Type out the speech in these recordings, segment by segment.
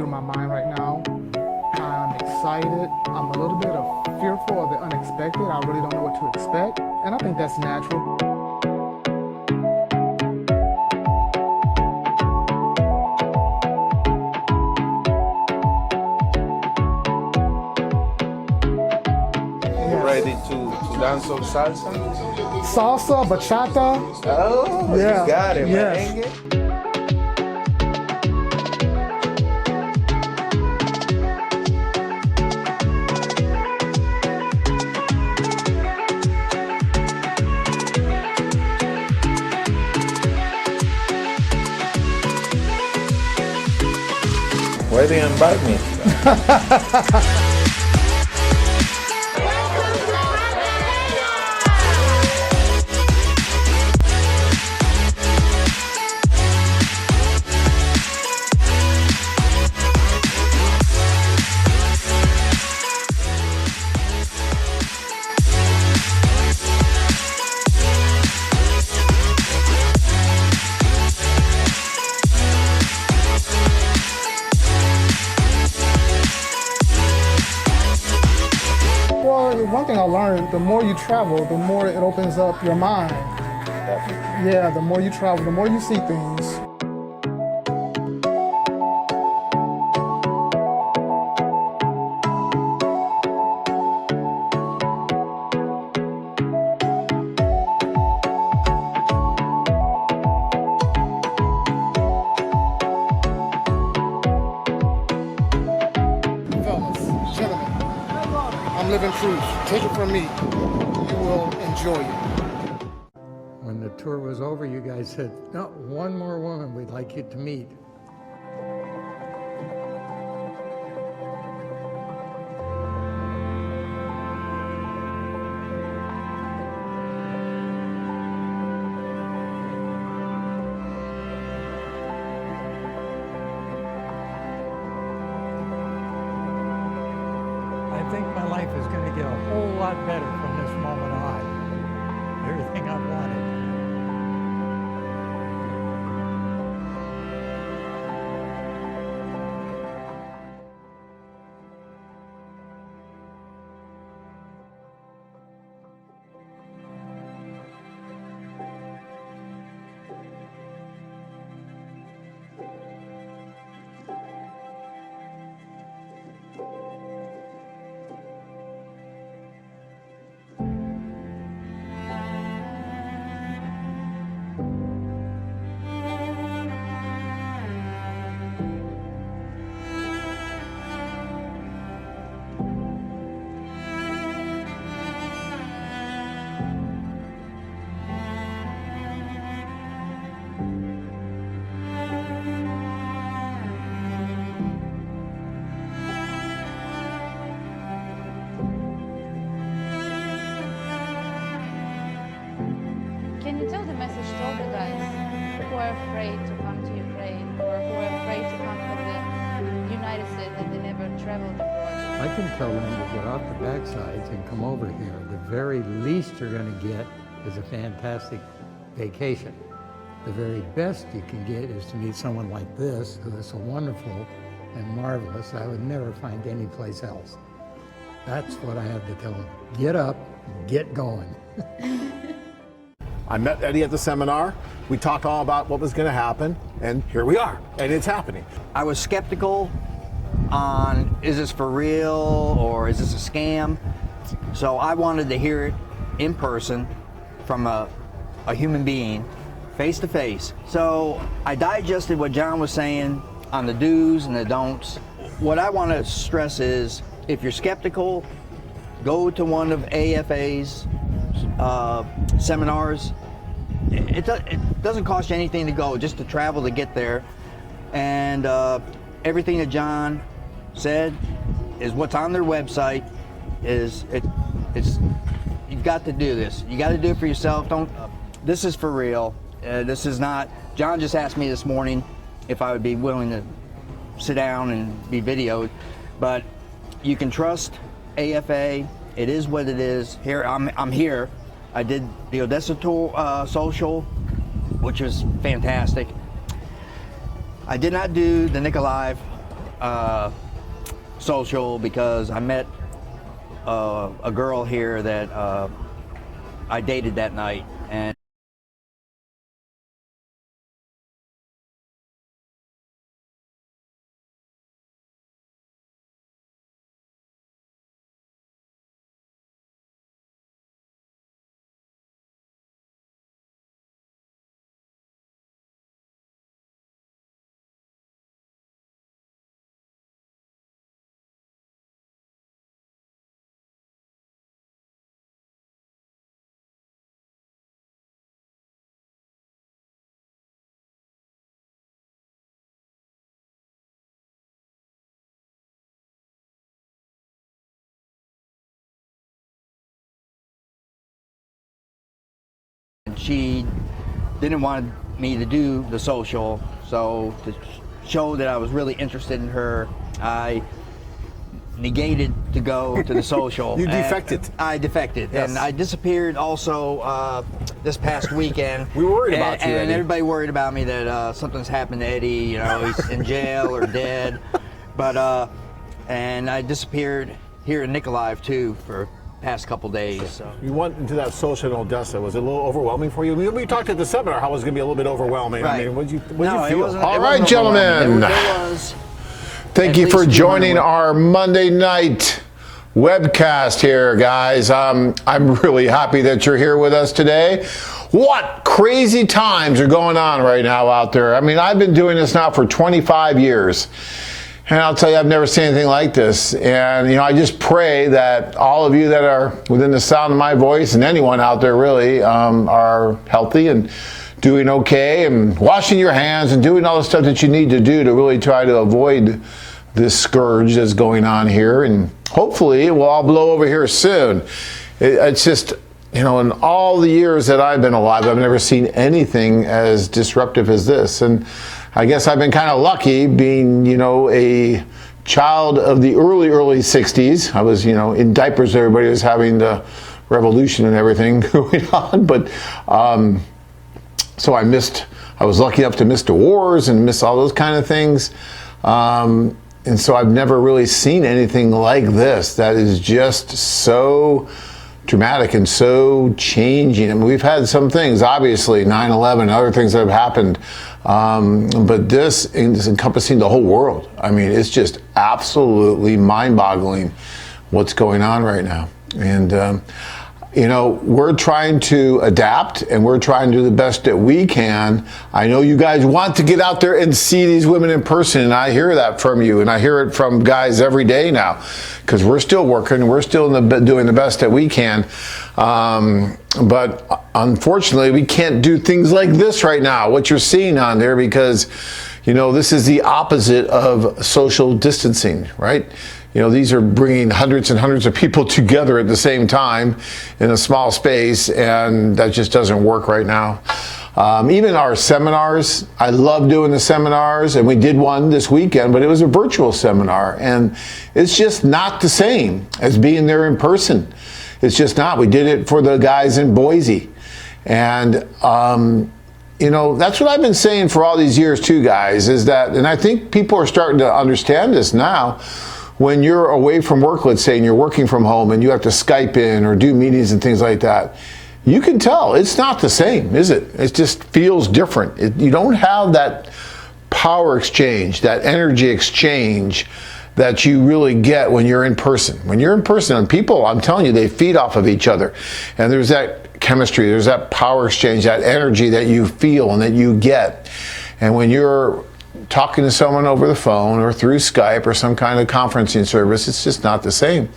through my mind right now. I'm excited. I'm a little bit fearful of the unexpected. I really don't know what to expect, and I think that's natural. Ready to dance some salsa? Salsa, bachata. Oh, yeah. You got it, yes. merengue. Why do you invite me? One thing I learned, the more you travel, the more it opens up your mind. Yeah, the more you travel, the more you see things. Fellas, gentlemen, I'm living proof. Take it from me. You will enjoy it. When the tour was over, you guys said, no, one more woman we'd like you to meet. I think my life is going to get a whole lot better from this moment on. Everything I've wanted. Can you tell the message to all the guys who are afraid to come to Ukraine or who are afraid to come from the United States that they never traveled abroad? I can tell them to get off the backsides and come over here. The very least you're going to get is a fantastic vacation. The very best you can get is to meet someone like this, who is so wonderful and marvelous I would never find anyplace else. That's what I have to tell them. Get up, get going. I met Eddie at the seminar. We talked all about what was going to happen, and here we are, and it's happening. I was skeptical on, is this for real or is this a scam? So I wanted to hear it in person from a human being, face to face. So I digested what John was saying on the do's and the don'ts. What I want to stress is, if you're skeptical, go to one of AFA's seminars. It doesn't cost you anything to go, just to travel to get there. And everything that John said is what's on their website. You've got to do this. You got to do it for yourself. This is for real. This is not. John just asked me this morning if I would be willing to sit down and be videoed, but you can trust AFA. It is what it is. Here, I'm here. I did the Odessa tour, social, which was fantastic. I did not do the Nikolaev social because I met a girl here that I dated that night, and she didn't want me to do the social, so to show that I was really interested in her, I negated to go to the social. You defected. I defected, Yes. and I disappeared also this past weekend. We were worried about you, and Eddie. everybody worried about me that something's happened to Eddie. You know, he's in jail or dead. But and I disappeared here in Nikolaev too for past couple days. So. You went into that social in Odessa. Was it a little overwhelming for you? We talked at the seminar how it was going to be a little bit overwhelming. Right. I mean, what did you No, it feel? wasn't- All it right, wasn't gentlemen. overwhelming. There was Thank at you for least 200 joining women. our Monday night webcast here, guys. I'm really happy that you're here with us today. What crazy times are going on right now out there? I mean, I've been doing this now for 25 years. And I'll tell you, I've never seen anything like this. And, you know, I just pray that all of you that are within the sound of my voice, and anyone out there really, are healthy and doing okay and washing your hands and doing all the stuff that you need to do to really try to avoid this scourge that's going on here. And hopefully it will all blow over here soon. It's just, you know, in all the years that I've been alive, I've never seen anything as disruptive as this. And I guess I've been kind of lucky being, you know, a child of the early 60s. I was, you know, in diapers. Everybody was having the revolution and everything going on. But so I was lucky enough to miss the wars and miss all those kind of things. And so I've never really seen anything like this that is just so dramatic and so changing. I mean, we've had some things, obviously, 9/11, other things that have happened, but this is encompassing the whole world. I mean, it's just absolutely mind-boggling what's going on right now. And, you know, we're trying to adapt and we're trying to do the best that we can. I know you guys want to get out there and see these women in person, and I hear that from you, and I hear it from guys every day now, because we're still working, we're still doing the best that we can. But unfortunately, we can't do things like this right now, what you're seeing on there, because, you know, this is the opposite of social distancing, right? You know, these are bringing hundreds and hundreds of people together at the same time in a small space, and that just doesn't work right now. Even our seminars, I love doing the seminars, and we did one this weekend, but it was a virtual seminar, and it's just not the same as being there in person. It's just not. We did it for the guys in Boise, and you know, that's what I've been saying for all these years too, guys, is that, and I think people are starting to understand this now. When you're away from work, let's say, and you're working from home and you have to Skype in or do meetings and things like that, you can tell it's not the same, is it? It just feels different. You don't have that power exchange, that energy exchange that you really get when you're in person. When you're in person, and people, I'm telling you, they feed off of each other. And there's that chemistry, there's that power exchange, that energy that you feel and that you get. And when you're talking to someone over the phone or through Skype or some kind of conferencing service, it's just not the same.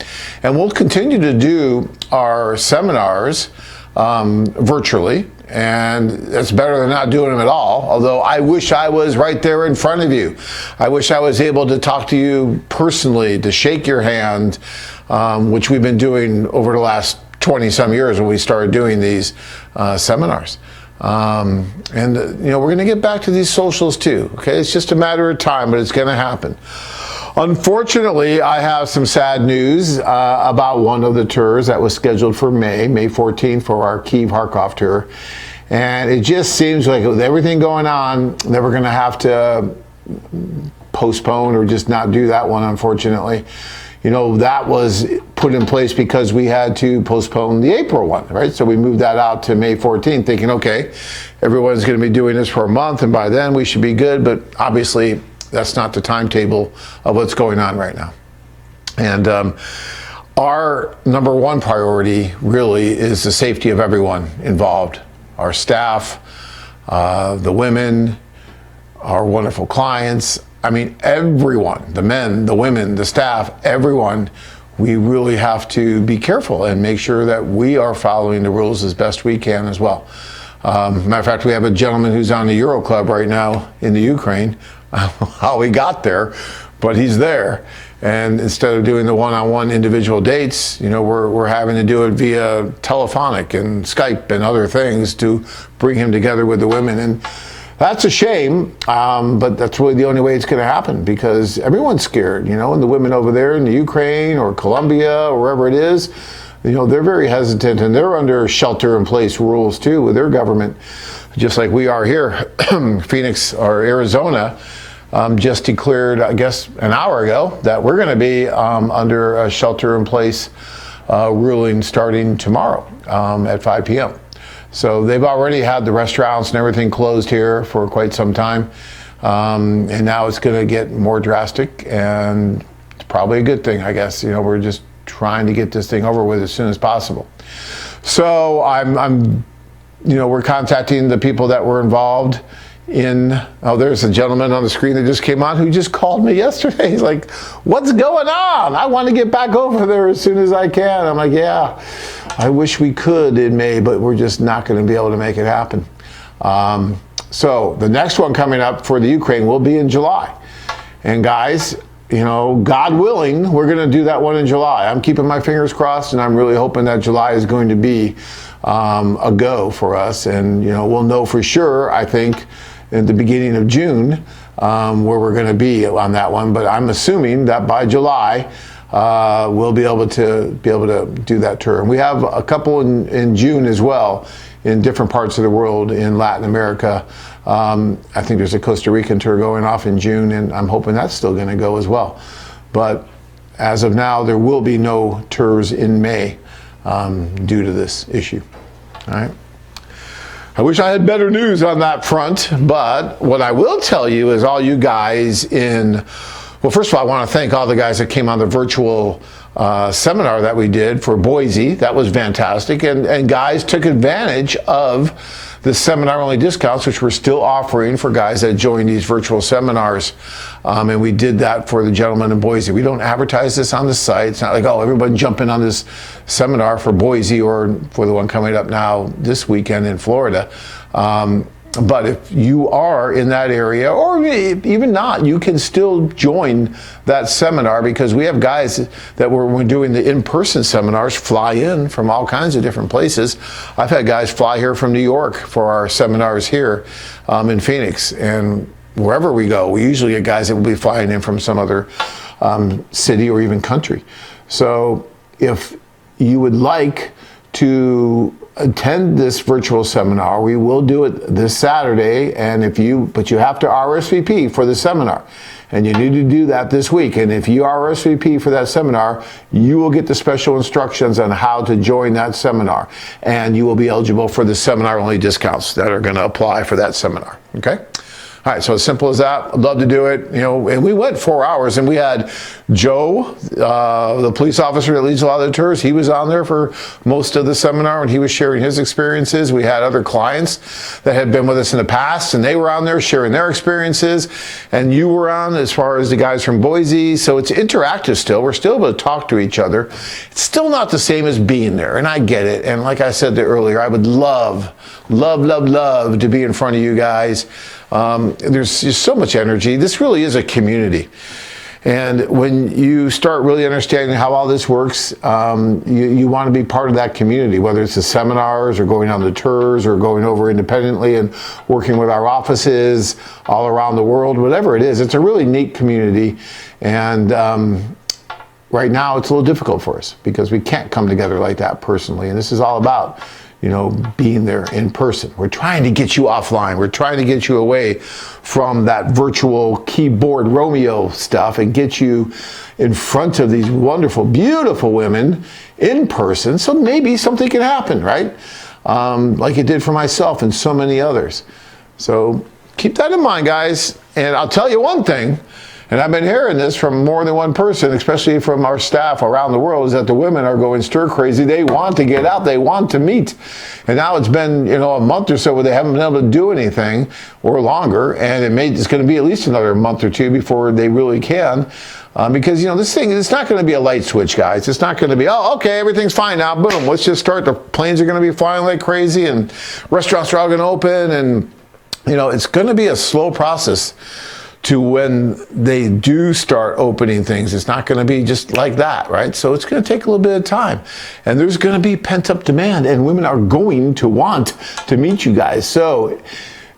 And we'll continue to do our seminars virtually, and that's better than not doing them at all. Although I wish I was right there in front of you. I wish I was able to talk to you personally, to shake your hand, which we've been doing over the last 20 some years when we started doing these seminars. And you know, we're going to get back to these socials too. Okay, it's just a matter of time, but it's going to happen. Unfortunately, I have some sad news about one of the tours that was scheduled for May 14th for our Kiev-Kharkov tour. And it just seems like with everything going on, that we're going to have to postpone or just not do that one, unfortunately. You know, that was put in place because we had to postpone the April one, right? So we moved that out to May 14th, thinking, okay, everyone's going to be doing this for a month, and by then we should be good. But obviously, that's not the timetable of what's going on right now. And our number one priority really is the safety of everyone involved, our staff, the women, our wonderful clients. I mean, everyone, the men, the women, the staff, everyone, we really have to be careful and make sure that we are following the rules as best we can as well. Matter of fact, we have a gentleman who's on the Youre club right now in the Ukraine. How he got there, but he's there. And instead of doing the one-on-one individual dates, you know, we're having to do it via telephonic and Skype and other things to bring him together with the women. And that's a shame, but that's really the only way it's going to happen, because everyone's scared, you know, and the women over there in the Ukraine or Colombia or wherever it is, you know, they're very hesitant, and they're under shelter-in-place rules too with their government, just like we are here. Phoenix or Arizona just declared, I guess, an hour ago that we're going to be under a shelter-in-place ruling starting tomorrow at 5 p.m. So they've already had the restaurants and everything closed here for quite some time. And now it's going to get more drastic, and it's probably a good thing, I guess. You know, we're just trying to get this thing over with as soon as possible. So we're contacting the people that were involved in, there's a gentleman on the screen that just came on who just called me yesterday. He's like, what's going on? I want to get back over there as soon as I can. I'm like, yeah, I wish we could in May, but we're just not going to be able to make it happen. So the next one coming up for the Ukraine will be in July. And guys, you know, God willing, we're going to do that one in July. I'm keeping my fingers crossed, and I'm really hoping that July is going to be a go for us. And, you know, we'll know for sure, I think, in the beginning of June where we're going to be on that one. But I'm assuming that by July, we'll be able to do that tour. And we have a couple in June as well in different parts of the world in Latin America. I think there's a Costa Rican tour going off in June, and I'm hoping that's still going to go as well. But as of now, there will be no tours in May due to this issue. All right. I wish I had better news on that front, but what I will tell you is all you guys well, first of all, I want to thank all the guys that came on the virtual seminar that we did for Boise. That was fantastic. And guys took advantage of the seminar-only discounts, which we're still offering for guys that join these virtual seminars. And we did that for the gentleman in Boise. We don't advertise this on the site. It's not like, oh, everybody jump in on this seminar for Boise or for the one coming up now this weekend in Florida. But if you are in that area, or even not, you can still join that seminar, because we have guys that we're doing the in-person seminars fly in from all kinds of different places. I've had guys fly here from New York for our seminars here in Phoenix. And wherever we go, we usually get guys that will be flying in from some other city or even country. So if you would like to attend this virtual seminar, we will do it this Saturday, but you have to RSVP for the seminar, and you need to do that this week. And if you RSVP for that seminar, you will get the special instructions on how to join that seminar, and you will be eligible for the seminar-only discounts that are going to apply for that seminar. Okay? All right, so as simple as that. I'd love to do it. You know, and we went 4 hours, and we had Joe, the police officer that leads a lot of the tours. He was on there for most of the seminar, and he was sharing his experiences. We had other clients that had been with us in the past, and they were on there sharing their experiences. And you were on as far as the guys from Boise. So it's interactive still. We're still able to talk to each other. It's still not the same as being there, and I get it. And like I said earlier, I would love to be in front of you guys. There's just so much energy. This really is a community. And when you start really understanding how all this works, you want to be part of that community, whether it's the seminars or going on the tours or going over independently and working with our offices all around the world, whatever it is. It's a really neat community. And right now it's a little difficult for us because we can't come together like that personally. And this is all about, being there in person. We're trying to get you offline. We're trying to get you away from that virtual keyboard Romeo stuff and get you in front of these wonderful, beautiful women in person, so maybe something can happen, right? Like it did for myself and so many others. So keep that in mind, guys. And I'll tell you one thing, and I've been hearing this from more than one person, especially from our staff around the world, is that the women are going stir crazy. They want to get out. They want to meet. And now it's been, a month or so where they haven't been able to do anything, or longer. And it's going to be at least another month or two before they really can. Because, this thing, it's not going to be a light switch, guys. It's not going to be, oh, okay, everything's fine now. Boom, let's just start. The planes are going to be flying like crazy and restaurants are all going to open. And, it's going to be a slow process to when they do start opening things. It's not going to be just like that, right? So it's going to take a little bit of time. And there's going to be pent-up demand, and women are going to want to meet you guys. So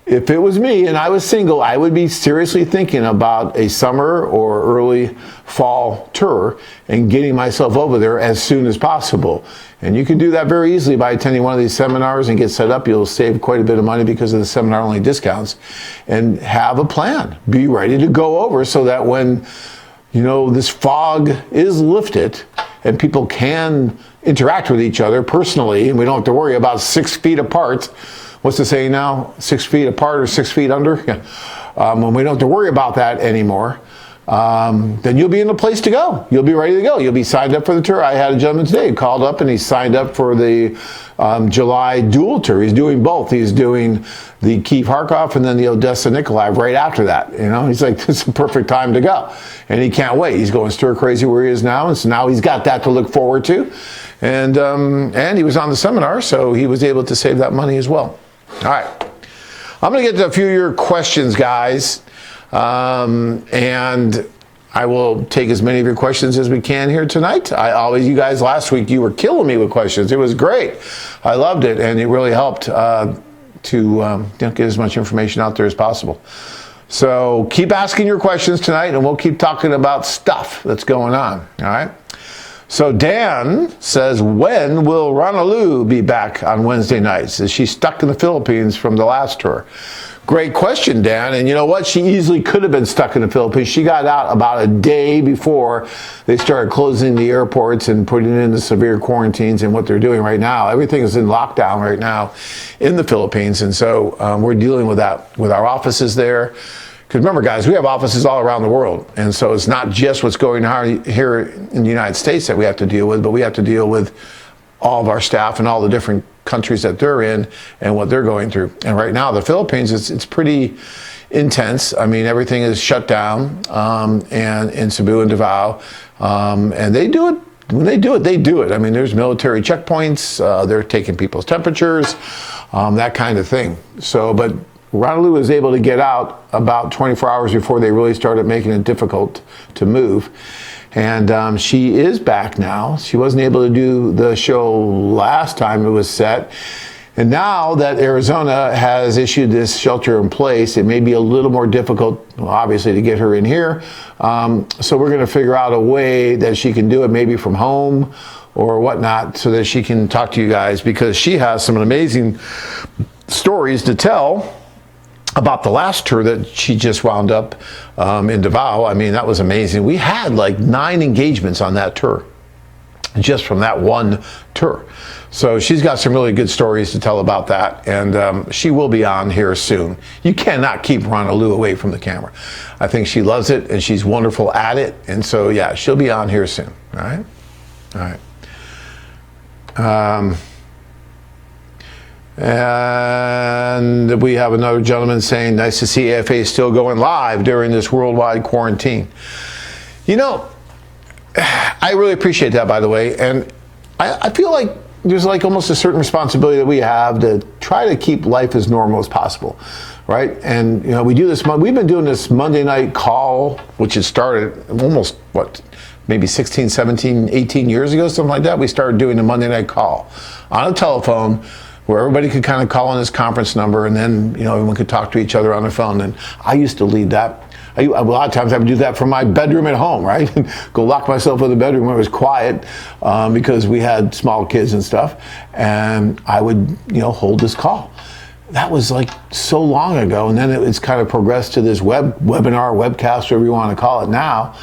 if it was me and I was single, I would be seriously thinking about a summer or early fall tour and getting myself over there as soon as possible. And you can do that very easily by attending one of these seminars and get set up. You'll save quite a bit of money because of the seminar-only discounts. And have a plan. Be ready to go over so that when, this fog is lifted and people can interact with each other personally, and we don't have to worry about 6 feet apart. What's the saying now? 6 feet apart or 6 feet under? When we don't have to worry about that anymore, then you'll be in a place to go. You'll be ready to go. You'll be signed up for the tour. I had a gentleman today who called up and he signed up for the July dual tour. He's doing both. He's doing the Kiev Kharkov and then the Odessa Nikolaev right after that. He's like, this is the perfect time to go. And he can't wait. He's going stir crazy where he is now. And so now he's got that to look forward to. And he was on the seminar, so he was able to save that money as well. All right. I'm going to get to a few of your questions, guys. And I will take as many of your questions as we can here tonight. You guys last week, you were killing me with questions. It was great. I loved it, and it really helped to get as much information out there as possible. So keep asking your questions tonight, and we'll keep talking about stuff that's going on. All right. So Dan says, when will Ronaloo be back on Wednesday nights? Is she stuck in the Philippines from the last tour? Great question, Dan. And you know what? She easily could have been stuck in the Philippines. She got out about a day before they started closing the airports and putting in the severe quarantines and what they're doing right now. Everything is in lockdown right now in the Philippines. And so we're dealing with that with our offices there. Because remember, guys, we have offices all around the world. And so it's not just what's going on here in the United States that we have to deal with, but we have to deal with all of our staff and all the different countries that they're in and what they're going through. And right now, the Philippines, it's pretty intense. I mean, everything is shut down and in Cebu and Davao. And they do it. When they do it, they do it. I mean, there's military checkpoints. They're taking people's temperatures, that kind of thing. So, but Ronaloo was able to get out about 24 hours before they really started making it difficult to move. And she is back now. She wasn't able to do the show last time it was set. And now that Arizona has issued this shelter in place, it may be a little more difficult, obviously, to get her in here. So we're going to figure out a way that she can do it maybe from home or whatnot so that she can talk to you guys, because she has some amazing stories to tell about the last tour that she just wound up in Davao. I mean, that was amazing. We had like 9 engagements on that tour, just from that one tour. So she's got some really good stories to tell about that, and she will be on here soon. You cannot keep Ronaloo away from the camera. I think she loves it, and she's wonderful at it, and so yeah, she'll be on here soon. All right? All right. And we have another gentleman saying, nice to see AFA still going live during this worldwide quarantine. I really appreciate that, by the way. And I feel like there's like almost a certain responsibility that we have to try to keep life as normal as possible, right? And, we do this, we've been doing this Monday night call, which has started almost, maybe 16, 17, 18 years ago, something like that. We started doing a Monday night call on a telephone, where everybody could kind of call on this conference number, and then everyone could talk to each other on the phone. And I used to lead that. A lot of times I would do that from my bedroom at home, right? Go lock myself in the bedroom where it was quiet because we had small kids and stuff. And I would, hold this call. That was like so long ago. And then it's kind of progressed to this webinar, webcast, whatever you want to call it now.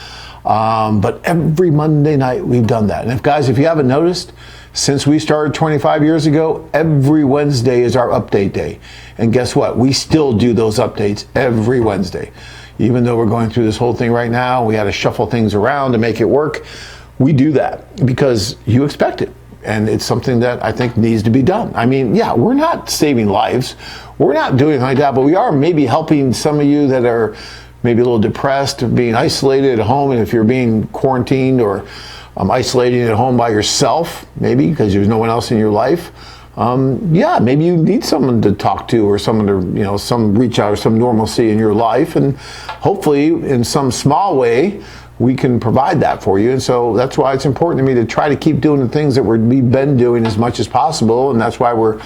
But every Monday night we've done that. And if you haven't noticed, since we started 25 years ago, every Wednesday is our update day. And guess what? We still do those updates every Wednesday. Even though we're going through this whole thing right now, we had to shuffle things around to make it work. We do that because you expect it. And it's something that I think needs to be done. I mean, yeah, we're not saving lives. We're not doing like that, but we are maybe helping some of you that are maybe a little depressed, being isolated at home. And if you're being quarantined or isolating at home by yourself, maybe because there's no one else in your life, maybe you need someone to talk to or someone to, some reach out or some normalcy in your life. And hopefully in some small way, we can provide that for you. And so that's why it's important to me to try to keep doing the things that we've been doing as much as possible. And that's why we're,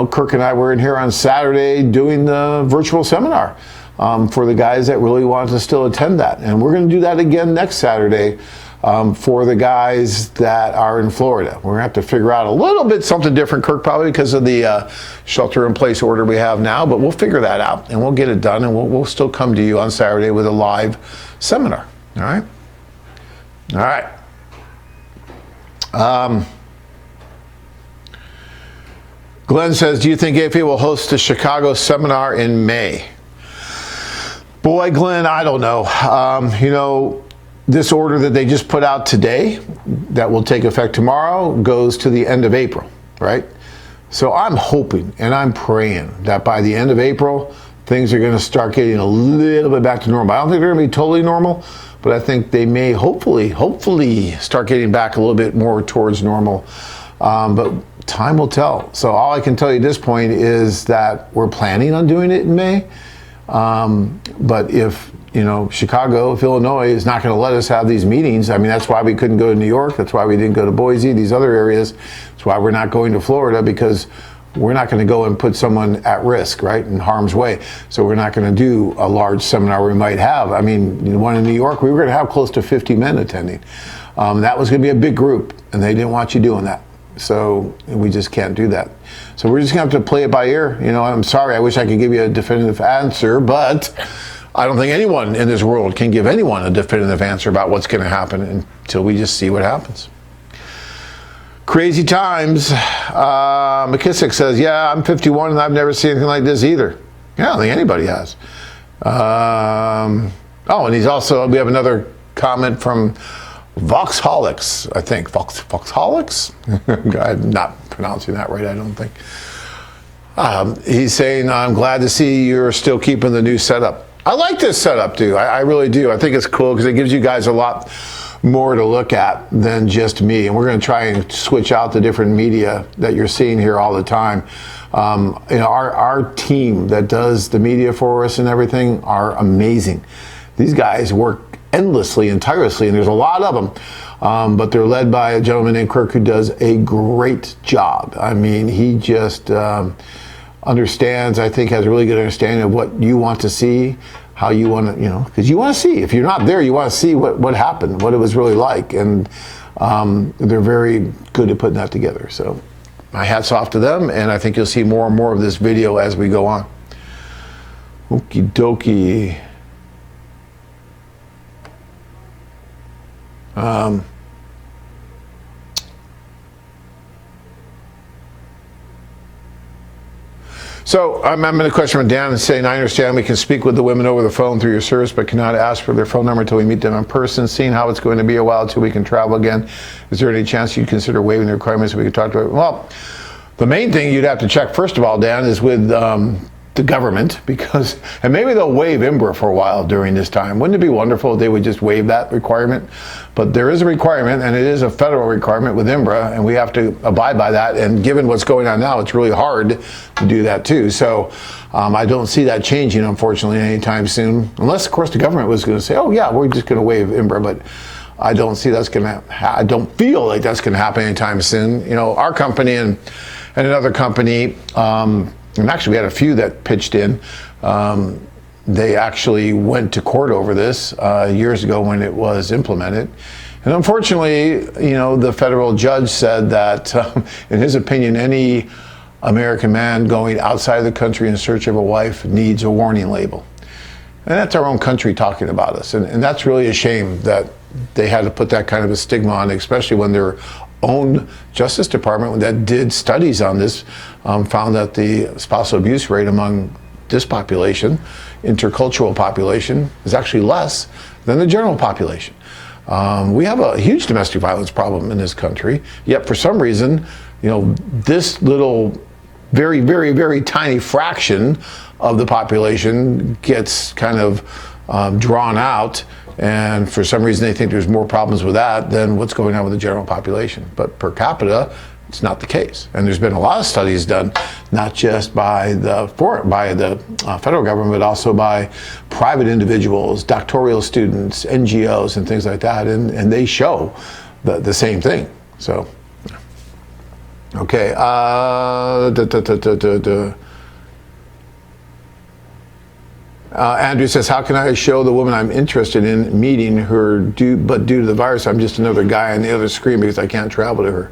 Kirk and I were in here on Saturday doing the virtual seminar for the guys that really want to still attend that. And we're going to do that again next Saturday. For the guys that are in Florida. We're gonna have to figure out a little bit something different, Kirk, probably because of the shelter-in-place order we have now, but we'll figure that out and we'll get it done, and we'll still come to you on Saturday with a live seminar, all right? All right. Glenn says, do you think AFA will host the Chicago seminar in May? Boy, Glenn, I don't know. This order that they just put out today that will take effect tomorrow goes to the end of April, right? So I'm hoping and I'm praying that by the end of April, things are going to start getting a little bit back to normal. I don't think they're going to be totally normal, but I think they may hopefully start getting back a little bit more towards normal. But time will tell. So all I can tell you at this point is that we're planning on doing it in May. But if Chicago, if Illinois is not going to let us have these meetings, I mean, that's why we couldn't go to New York. That's why we didn't go to Boise, these other areas. That's why we're not going to Florida, because we're not going to go and put someone at risk, right, in harm's way. So we're not going to do a large seminar we might have. I mean, the one in New York, we were going to have close to 50 men attending. That was going to be a big group, and they didn't want you doing that. So we just can't do that. So we're just going to have to play it by ear. I'm sorry, I wish I could give you a definitive answer, but I don't think anyone in this world can give anyone a definitive answer about what's going to happen until we just see what happens. Crazy times. McKissick says, yeah, I'm 51 and I've never seen anything like this either. Yeah, I don't think anybody has. And he's also, we have another comment from Voxholics, I think. Voxholics? I'm not pronouncing that right, I don't think. He's saying, I'm glad to see you're still keeping the new setup. I like this setup, dude. I really do. I think it's cool because it gives you guys a lot more to look at than just me. And we're going to try and switch out the different media that you're seeing here all the time. Our team that does the media for us and everything are amazing. These guys work endlessly and tirelessly, and there's a lot of them. But they're led by a gentleman named Kirk who does a great job. I mean, he just understands, I think, has a really good understanding of what you want to see, how you want to, because you want to see. If you're not there, you want to see what happened, what it was really like. And they're very good at putting that together. So my hat's off to them, and I think you'll see more and more of this video as we go on. Okie dokie. So I'm having a question from Dan saying, I understand we can speak with the women over the phone through your service, but cannot ask for their phone number until we meet them in person. Seeing how it's going to be a while till we can travel again, is there any chance you'd consider waiving the requirements so we could talk to it? Well, the main thing you'd have to check, first of all, Dan, is with the government, because, and maybe they'll waive IMBRA for a while during this time. Wouldn't it be wonderful if they would just waive that requirement? But there is a requirement, and it is a federal requirement with IMBRA, and we have to abide by that. And given what's going on now, it's really hard to do that too. So I don't see that changing, unfortunately, anytime soon, unless, of course, the government was going to say, oh yeah, we're just going to waive IMBRA. But I don't see that's going to. I don't feel like that's going to happen anytime soon. Our company and another company. And actually, we had a few that pitched in. they actually went to court over this years ago when it was implemented. And unfortunately, the federal judge said that, in his opinion, any American man going outside of the country in search of a wife needs a warning label. And that's our own country talking about us. And that's really a shame that they had to put that kind of a stigma on, especially when their own Justice Department that did studies on this found that the spousal abuse rate among this population, intercultural population, is actually less than the general population. We have a huge domestic violence problem in this country, yet for some reason, this little very, very, very tiny fraction of the population gets kind of drawn out, and for some reason they think there's more problems with that than what's going on with the general population. But per capita, it's not the case. And there's been a lot of studies done, not just by the federal government, but also by private individuals, doctoral students, NGOs, and things like that, and they show the same thing. So, okay. Andrew says, how can I show the woman I'm interested in meeting her, but due to the virus, I'm just another guy on the other screen because I can't travel to her?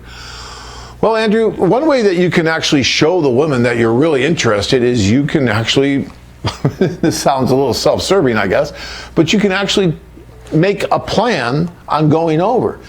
Well, Andrew, one way that you can actually show the woman that you're really interested is you can actually, this sounds a little self-serving, I guess, but you can actually make a plan on going over.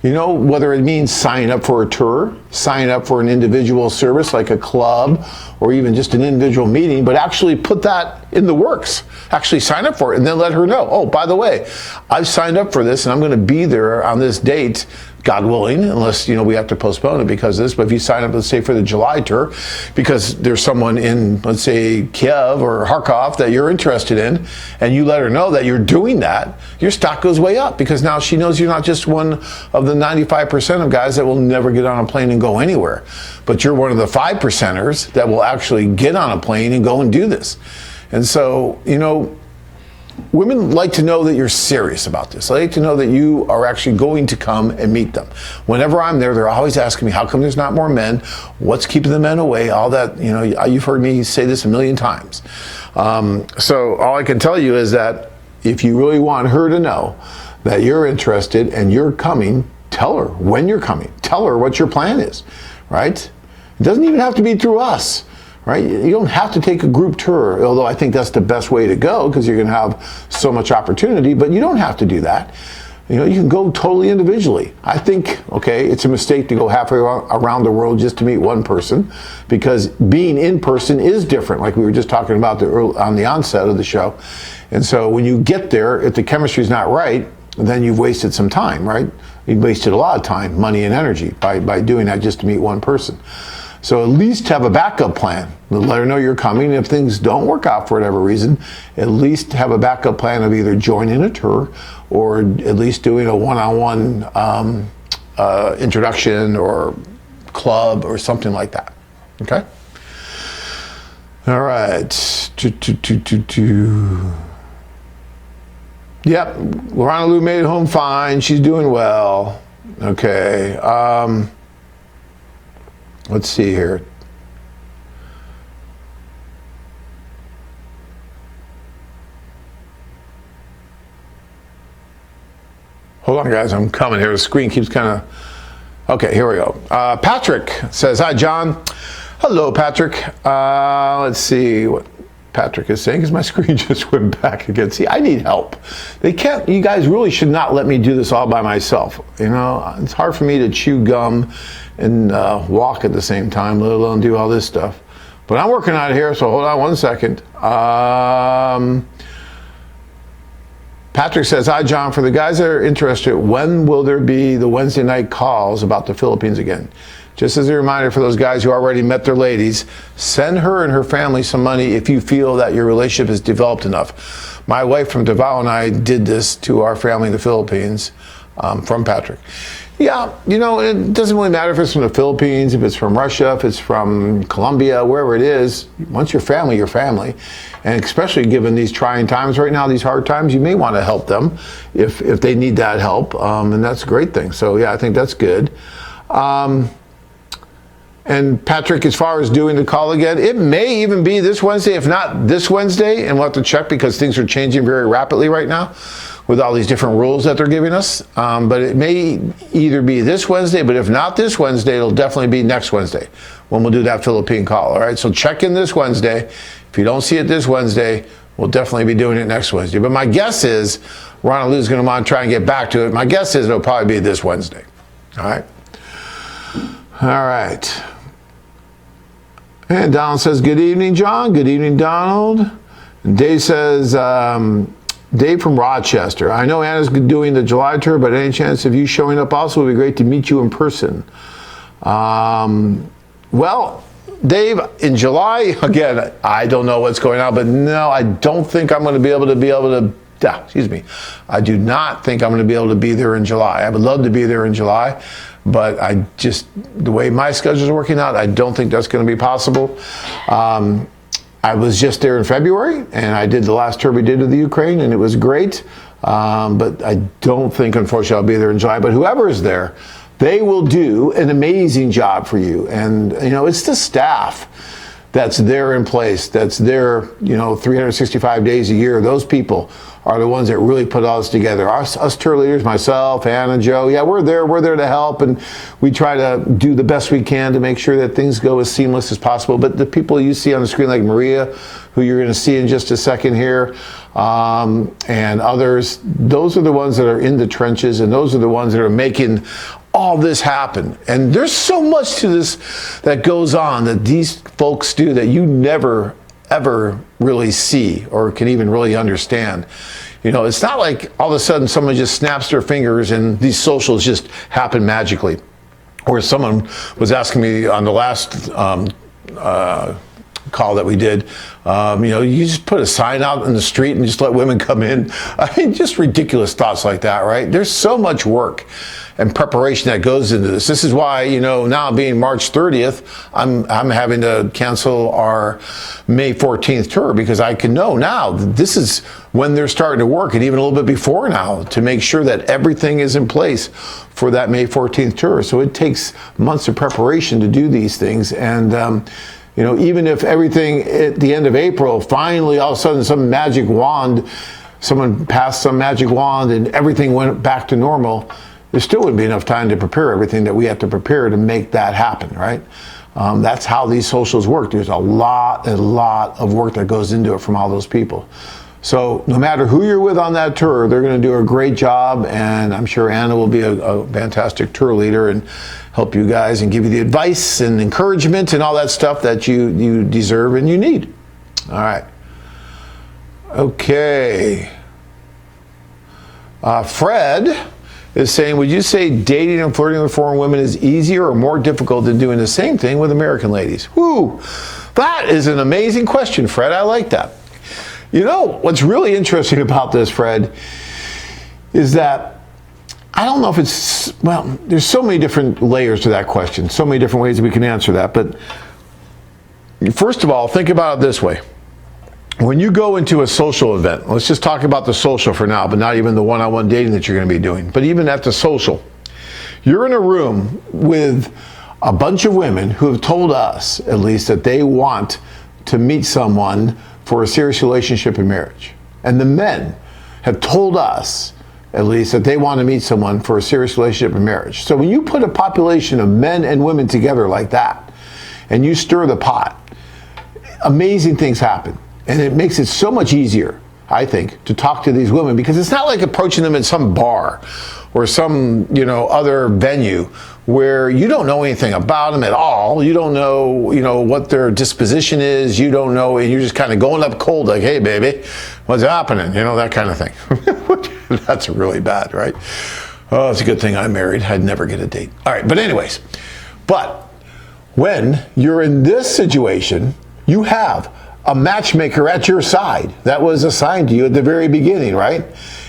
Whether it means signing up for a tour, signing up for an individual service like a club, or even just an individual meeting, but actually put that in the works. Actually sign up for it and then let her know, oh, by the way, I've signed up for this and I'm going to be there on this date, God willing, unless, we have to postpone it because of this. But if you sign up, let's say, for the July tour, because there's someone in, let's say, Kiev or Kharkov that you're interested in, and you let her know that you're doing that, your stock goes way up because now she knows you're not just one of the 95% of guys that will never get on a plane and go anywhere, but you're one of the 5%ers that will actually get on a plane and go and do this. And so, women like to know that you're serious about this. They like to know that you are actually going to come and meet them. Whenever I'm there, they're always asking me, how come there's not more men? What's keeping the men away? All that, you've heard me say this a million times. So all I can tell you is that if you really want her to know that you're interested and you're coming, tell her when you're coming. Tell her what your plan is, right? It doesn't even have to be through us. Right? You don't have to take a group tour, although I think that's the best way to go because you're going to have so much opportunity, but you don't have to do that. You can go totally individually. I think, it's a mistake to go halfway around the world just to meet one person, because being in person is different, like we were just talking about on the onset of the show. And so when you get there, if the chemistry is not right, then you've wasted some time, right? You've wasted a lot of time, money, and energy by doing that just to meet one person. So at least have a backup plan. Let her know you're coming. If things don't work out for whatever reason, at least have a backup plan of either joining a tour or at least doing a one-on-one introduction or club or something like that. Okay? All right. Yep, Lorana Lou made it home fine. She's doing well. Okay. Let's see here. Hold on, guys. I'm coming here. The screen keeps kind of... Okay, here we go. Patrick says, hi, John. Hello, Patrick. Let's see what Patrick is saying because my screen just went back again. See, I need help. You guys really should not let me do this all by myself. It's hard for me to chew gum and walk at the same time, let alone do all this stuff. But I'm working on it here, so hold on one second. Patrick says, hi, John. For the guys that are interested, when will there be the Wednesday night calls about the Philippines again? Just as a reminder for those guys who already met their ladies, send her and her family some money if you feel that your relationship has developed enough. My wife from Davao and I did this to our family in the Philippines from Patrick. Yeah, it doesn't really matter if it's from the Philippines, if it's from Russia, if it's from Colombia, wherever it is. Once you're family, you're family. And especially given these trying times right now, these hard times, you may want to help them if they need that help. And that's a great thing. So, yeah, I think that's good. And Patrick, as far as doing the call again, it may even be this Wednesday, if not this Wednesday, and we'll have to check because things are changing very rapidly right now with all these different rules that they're giving us. But it may either be this Wednesday, but if not this Wednesday, it'll definitely be next Wednesday when we'll do that Philippine call. All right, so check in this Wednesday. If you don't see it this Wednesday, we'll definitely be doing it next Wednesday. But my guess is Ron and Lou's going to want to try and get back to it. My guess is it'll probably be this Wednesday. All right. All right. And Donald says, good evening, John. Good evening, Donald. And Dave says, Dave from Rochester. I know Anna's doing the July tour, but any chance of you showing up also would be great to meet you in person. Well, Dave, in July, again, I don't know what's going on, but no, I don't think I'm going to be able to, I do not think I'm going to be able to be there in July. I would love to be there in July, but the way my schedule is working out, I don't think that's going to be possible. I was just there in February, and I did the last tour we did of the Ukraine, and it was great. But I don't think, unfortunately, I'll be there in July. But whoever is there, they will do an amazing job for you. And, it's the staff that's there in place, that's there, 365 days a year. Those people are the ones that really put all this together. Us tour leaders, myself, Anna, Joe, yeah, we're there to help, and we try to do the best we can to make sure that things go as seamless as possible. But the people you see on the screen, like Maria, who you're going to see in just a second here, and others, those are the ones that are in the trenches, and those are the ones that are making all this happen. And there's so much to this that goes on that these folks do that you never ever really see or can even really understand. It's not like all of a sudden someone just snaps their fingers and these socials just happen magically. Or someone was asking me on the last call that we did, you just put a sign out in the street and just let women come in. I mean, just ridiculous thoughts like that, right? There's so much work and preparation that goes into this. This is why, now being March 30th, I'm having to cancel our May 14th tour, because I can know now that this is when they're starting to work, and even a little bit before now, to make sure that everything is in place for that May 14th tour. So it takes months of preparation to do these things. And, even if everything at the end of April, finally, all of a sudden, some magic wand, someone passed some magic wand and everything went back to normal, there still wouldn't be enough time to prepare everything that we have to prepare to make that happen, right? That's how these socials work. There's a lot of work that goes into it from all those people. So no matter who you're with on that tour, they're going to do a great job, and I'm sure Anna will be a fantastic tour leader and help you guys and give you the advice and encouragement and all that stuff that you deserve and you need. All right. Okay. Fred is saying, would you say dating and flirting with foreign women is easier or more difficult than doing the same thing with American ladies? Woo! That is an amazing question, Fred. I like that. What's really interesting about this, Fred, is that I don't know if it's, there's so many different layers to that question, so many different ways we can answer that. But first of all, think about it this way. When you go into a social event, let's just talk about the social for now, but not even the one-on-one dating that you're going to be doing. But even at the social, you're in a room with a bunch of women who have told us, at least, that they want to meet someone for a serious relationship and marriage. And the men have told us, at least, that they want to meet someone for a serious relationship and marriage. So when you put a population of men and women together like that, and you stir the pot, amazing things happen. And it makes it so much easier, I think, to talk to these women, because it's not like approaching them in some bar or some, other venue where you don't know anything about them at all. You don't know, what their disposition is. You don't know, and you're just kind of going up cold like, hey, baby, what's happening? That kind of thing. That's really bad, right? Oh, it's a good thing I'm married. I'd never get a date. All right, but anyways, when you're in this situation, you have a matchmaker at your side that was assigned to you at the very beginning, right?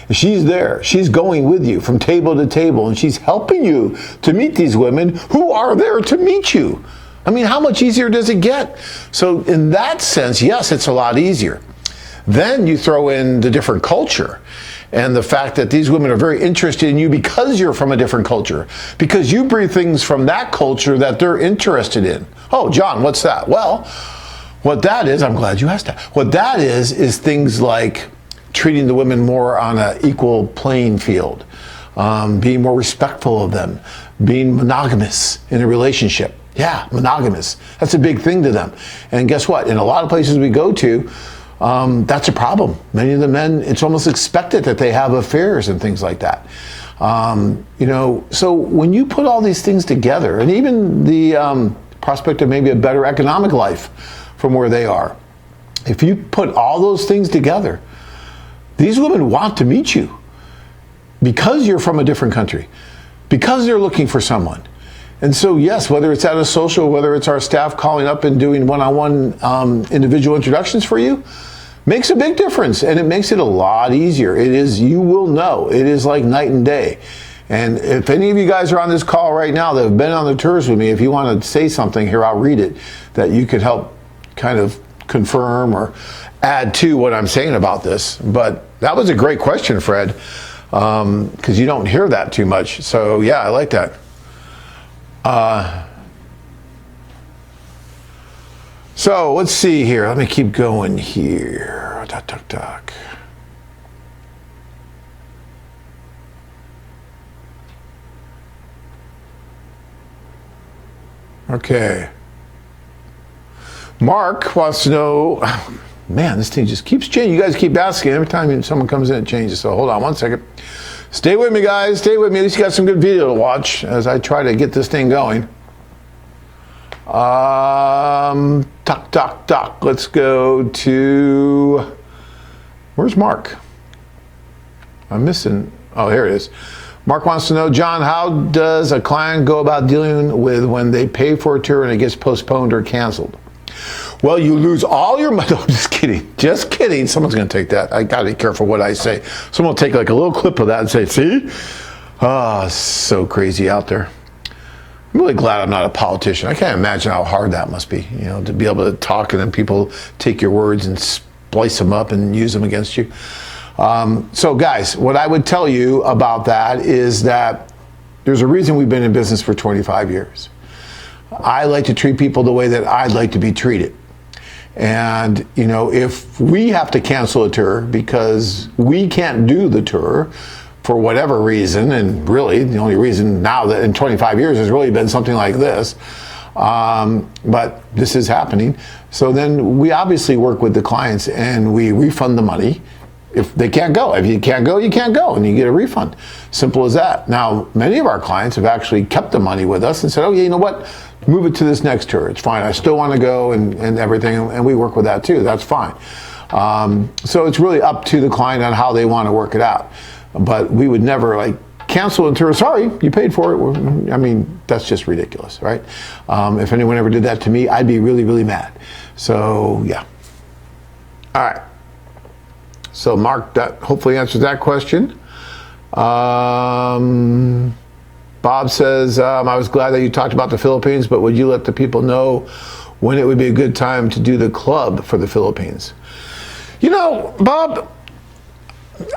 She's there. She's going with you from table to table, and she's helping you to meet these women who are there to meet you. I mean, how much easier does it get? So in that sense, yes, it's a lot easier. Then you throw in the different culture, and the fact that these women are very interested in you because you're from a different culture, because you bring things from that culture that they're interested in. Oh, John, what's that? Well, what that is, I'm glad you asked that. What that is things like treating the women more on an equal playing field, being more respectful of them, being monogamous in a relationship. Yeah, monogamous. That's a big thing to them. And guess what? In a lot of places we go to, that's a problem. Many of the men, it's almost expected that they have affairs and things like that. You know, so when you put all these things together, and even the prospect of maybe a better economic life from where they are, if you put all those things together, these women want to meet you because you're from a different country, because they're looking for someone. And so, yes, whether it's at a social, whether it's our staff calling up and doing one-on-one individual introductions for you, makes a big difference, and it makes it a lot easier. It is, you will know, it is like night and day. And if any of you guys are on this call right now that have been on the tours with me, if you want to say something here, I'll read it, that you could help kind of confirm or add to what I'm saying about this. But that was a great question, Fred, because you don't hear that too much. So yeah, I like that. So let's see here. Let me keep going here. Duck, duck, duck. Okay. Mark wants to know, man, this thing just keeps changing. You guys keep asking. Every time someone comes in, it changes. So hold on one second. Stay with me, guys. Stay with me. At least you got some good video to watch as I try to get this thing going. Tuck, tuck, tuck. Let's go to, where's Mark? I'm missing, oh, here it is. Mark wants to know, John, how does a client go about dealing with when they pay for a tour and it gets postponed or canceled? Well, you lose all your money. No, just kidding. Just kidding. Someone's going to take that. I got to be careful what I say. Someone will take like a little clip of that and say, see? Oh, so crazy out there. I'm really glad I'm not a politician. I can't imagine how hard that must be, you know, to be able to talk and then people take your words and splice them up and use them against you. So guys, what I would tell you about that is that there's a reason we've been in business for 25 years. I like to treat people the way that I'd like to be treated. And, you know, if we have to cancel a tour because we can't do the tour for whatever reason, and really the only reason now that in 25 years has really been something like this, but this is happening. So then we obviously work with the clients and we refund the money if they can't go. If you can't go, you can't go, and you get a refund. Simple as that. Now, many of our clients have actually kept the money with us and said, oh, yeah, you know what? Move it to this next tour. It's fine. I still want to go and everything, and we work with that too. That's fine. So it's really up to the client on how they want to work it out. But we would never like cancel a tour. Sorry, you paid for it. I mean, that's just ridiculous, right? If anyone ever did that to me, I'd be really, really mad. So yeah. All right. So Mark, that hopefully answers that question. Bob says, I was glad that you talked about the Philippines, but would you let the people know when it would be a good time to do the club for the Philippines? You know, Bob,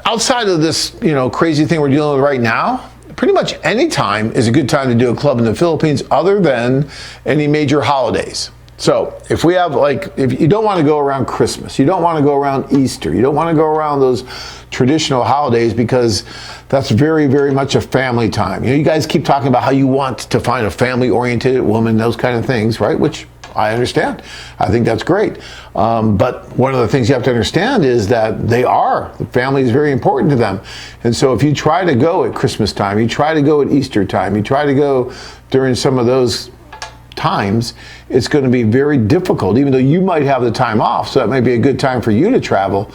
outside of this, you know, crazy thing we're dealing with right now, pretty much any time is a good time to do a club in the Philippines other than any major holidays. So if we have, like, if you don't want to go around Christmas, you don't want to go around Easter, you don't want to go around those traditional holidays because that's very, very much a family time. You know, you guys keep talking about how you want to find a family-oriented woman, those kind of things, right? Which I understand. I think that's great. But one of the things you have to understand is that the family is very important to them. And so if you try to go at Christmas time, you try to go at Easter time, you try to go during some of those times, it's going to be very difficult, even though you might have the time off, so that may be a good time for you to travel.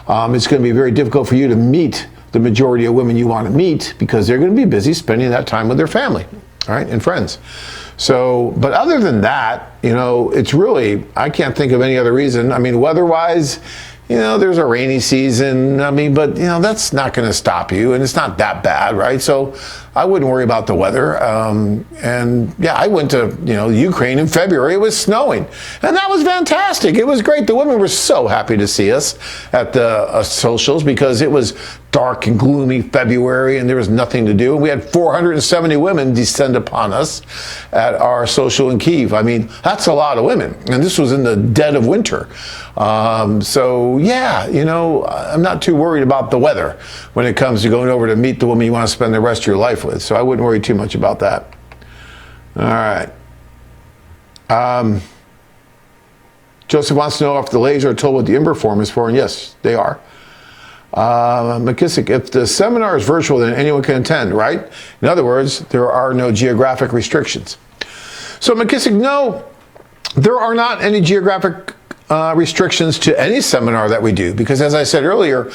It's going to be very difficult for you to meet the majority of women you want to meet because they're going to be busy spending that time with their family, all right, and friends. So, but other than that, you know, it's really, I can't think of any other reason. I mean, weather-wise, there's a rainy season. I mean, but that's not going to stop you, and it's not that bad, right? So I wouldn't worry about the weather. And yeah, I went to Ukraine in February. It was snowing, and that was fantastic. It was great. The women were so happy to see us at the socials because it was dark and gloomy February, and there was nothing to do. And we had 470 women descend upon us at our social in Kyiv. I mean, that's a lot of women, and this was in the dead of winter. So yeah, I'm not too worried about the weather when it comes to going over to meet the woman you want to spend the rest of your life with. So I wouldn't worry too much about that. All right. Joseph wants to know if the ladies are told what the IMBR form is for, and yes, they are. McKissick, if the seminar is virtual, then anyone can attend, right? In other words, there are no geographic restrictions. So McKissick, no, there are not any geographic restrictions to any seminar that we do, because as I said earlier,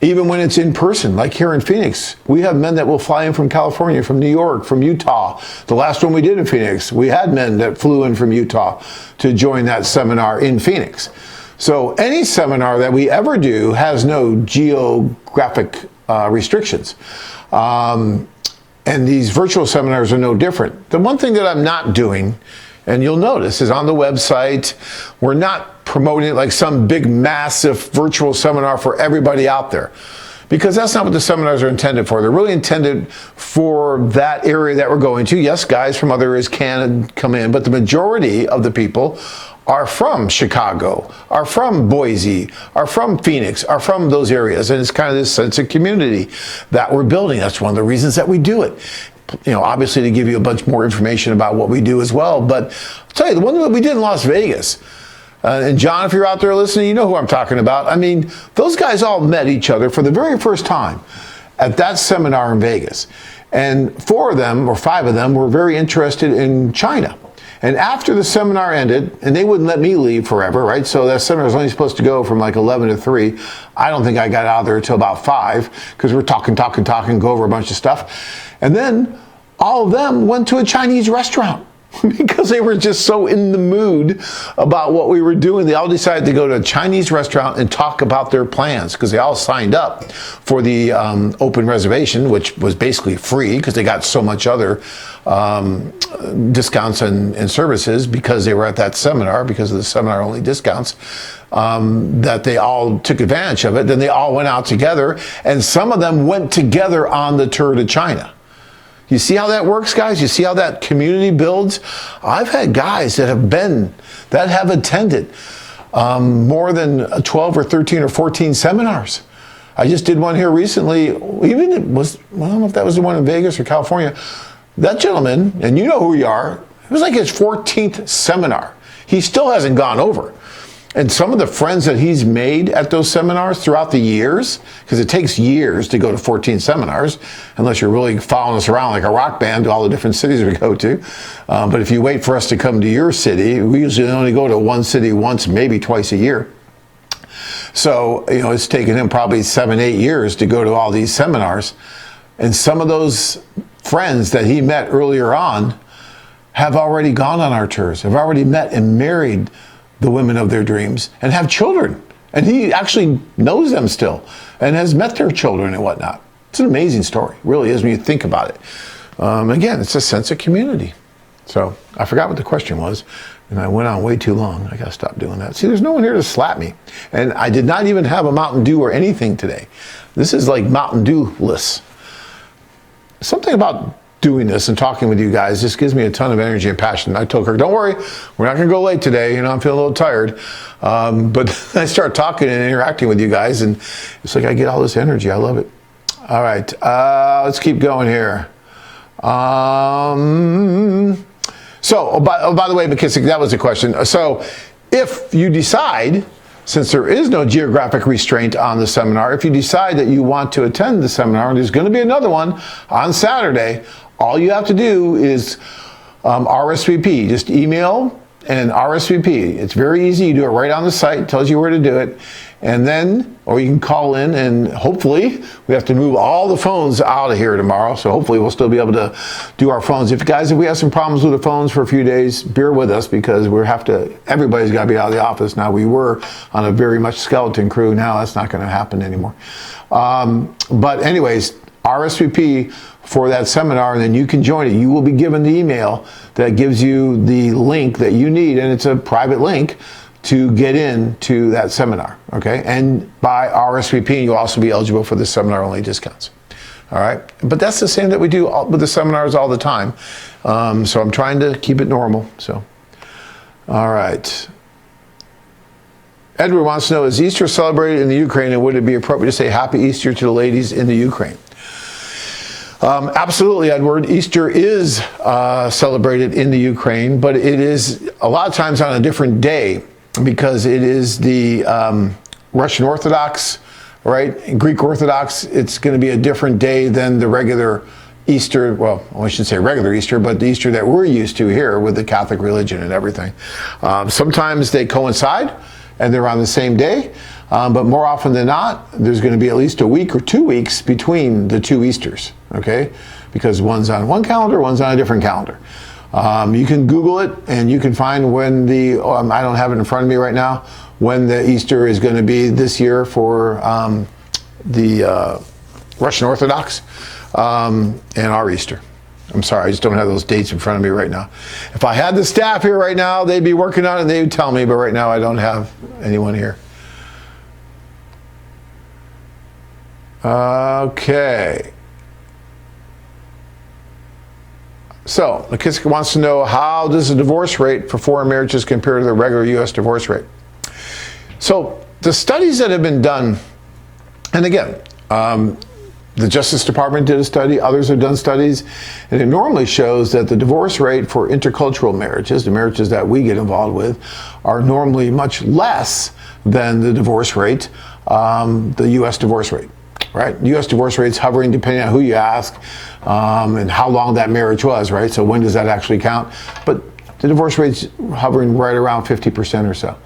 even when it's in person, like here in Phoenix, we have men that will fly in from California, from New York, from Utah. The last one we did in Phoenix, we had men that flew in from Utah to join that seminar in Phoenix. So any seminar that we ever do has no geographic restrictions. And these virtual seminars are no different. The one thing that I'm not doing, and you'll notice, is on the website, we're not promoting it like some big, massive virtual seminar for everybody out there. Because that's not what the seminars are intended for. They're really intended for that area that we're going to. Yes, guys from other areas can come in, but the majority of the people are from Chicago, are from Boise, are from Phoenix, are from those areas. And it's kind of this sense of community that we're building. That's one of the reasons that we do it. Obviously to give you a bunch more information about what we do as well. But I'll tell you, the one that we did in Las Vegas, and John, if you're out there listening, you know who I'm talking about. I mean, those guys all met each other for the very first time at that seminar in Vegas. And 4 of them, or 5 of them, were very interested in China. And after the seminar ended, and they wouldn't let me leave forever, right? So that seminar was only supposed to go from like 11 to 3. I don't think I got out of there until about 5, because we're talking, go over a bunch of stuff. And then all of them went to a Chinese restaurant because they were just so in the mood about what we were doing. They all decided to go to a Chinese restaurant and talk about their plans, because they all signed up for the open reservation, which was basically free because they got so much other discounts and services because they were at that seminar, because of the seminar only discounts, that they all took advantage of it. Then they all went out together, and some of them went together on the tour to China. You see how that works, guys? You see how that community builds? I've had guys that have attended more than 12 or 13 or 14 seminars. I just did one here recently. I don't know if that was the one in Vegas or California. That gentleman, and you know who you are, it was like his 14th seminar. He still hasn't gone over. And some of the friends that he's made at those seminars throughout the years, because it takes years to go to 14 seminars, unless you're really following us around like a rock band to all the different cities we go to. But if you wait for us to come to your city, we usually only go to one city once, maybe twice a year. So, it's taken him probably 7-8 years to go to all these seminars. And some of those friends that he met earlier on have already gone on our tours, have already met and married the women of their dreams, and have children. And he actually knows them still and has met their children and whatnot. It's an amazing story, it really is, when you think about it. Again, it's a sense of community. So I forgot what the question was, and I went on way too long. I gotta stop doing that. See, there's no one here to slap me. And I did not even have a Mountain Dew or anything today. This is like Mountain Dew-less. Something about doing this and talking with you guys just gives me a ton of energy and passion. I told Kirk, don't worry, we're not gonna go late today. I'm feeling a little tired. But I start talking and interacting with you guys, and it's like I get all this energy. I love it. All right, let's keep going here. By the way, McKissick, that was a question. So if you decide, since there is no geographic restraint on the seminar, if you decide that you want to attend the seminar, and there's going to be another one on Saturday, all you have to do is RSVP. Just email and RSVP. It's very easy. You do it right on the site. It tells you where to do it. And then, or you can call in, and hopefully we have to move all the phones out of here tomorrow. So hopefully we'll still be able to do our phones. If we have some problems with the phones for a few days, bear with us, because everybody's got to be out of the office now. We were on a very much skeleton crew. Now that's not going to happen anymore. But anyways, RSVP for that seminar, and then you can join it. You will be given the email that gives you the link that you need, and it's a private link to get into that seminar, okay? And by RSVP, you'll also be eligible for the seminar-only discounts, all right? But that's the same that we do with the seminars all the time. So I'm trying to keep it normal, so. All right. Edward wants to know, is Easter celebrated in the Ukraine, and would it be appropriate to say Happy Easter to the ladies in the Ukraine? Absolutely, Edward. Easter is celebrated in the Ukraine, but it is a lot of times on a different day, because it is the Russian Orthodox, right? Greek Orthodox. It's going to be a different day than the regular Easter. Well, I shouldn't say regular Easter, but the Easter that we're used to here with the Catholic religion and everything. Sometimes they coincide and they're on the same day, but more often than not, there's going to be at least a week or 2 weeks between the two Easters, okay? Because one's on one calendar, one's on a different calendar. You can Google it, and you can find when I don't have it in front of me right now, when the Easter is going to be this year for the Russian Orthodox and our Easter. I'm sorry, I just don't have those dates in front of me right now. If I had the staff here right now, they'd be working on it and they would tell me, but right now I don't have anyone here. Okay. So, Lakiska wants to know, how does the divorce rate for foreign marriages compare to the regular U.S. divorce rate? So, the studies that have been done, and again, the Justice Department did a study, others have done studies, and it normally shows that the divorce rate for intercultural marriages, the marriages that we get involved with, are normally much less than the divorce rate, the U.S. divorce rate. Right, U.S. divorce rate's hovering, depending on who you ask, and how long that marriage was, right? So when does that actually count? But the divorce rate's hovering right around 50% or so.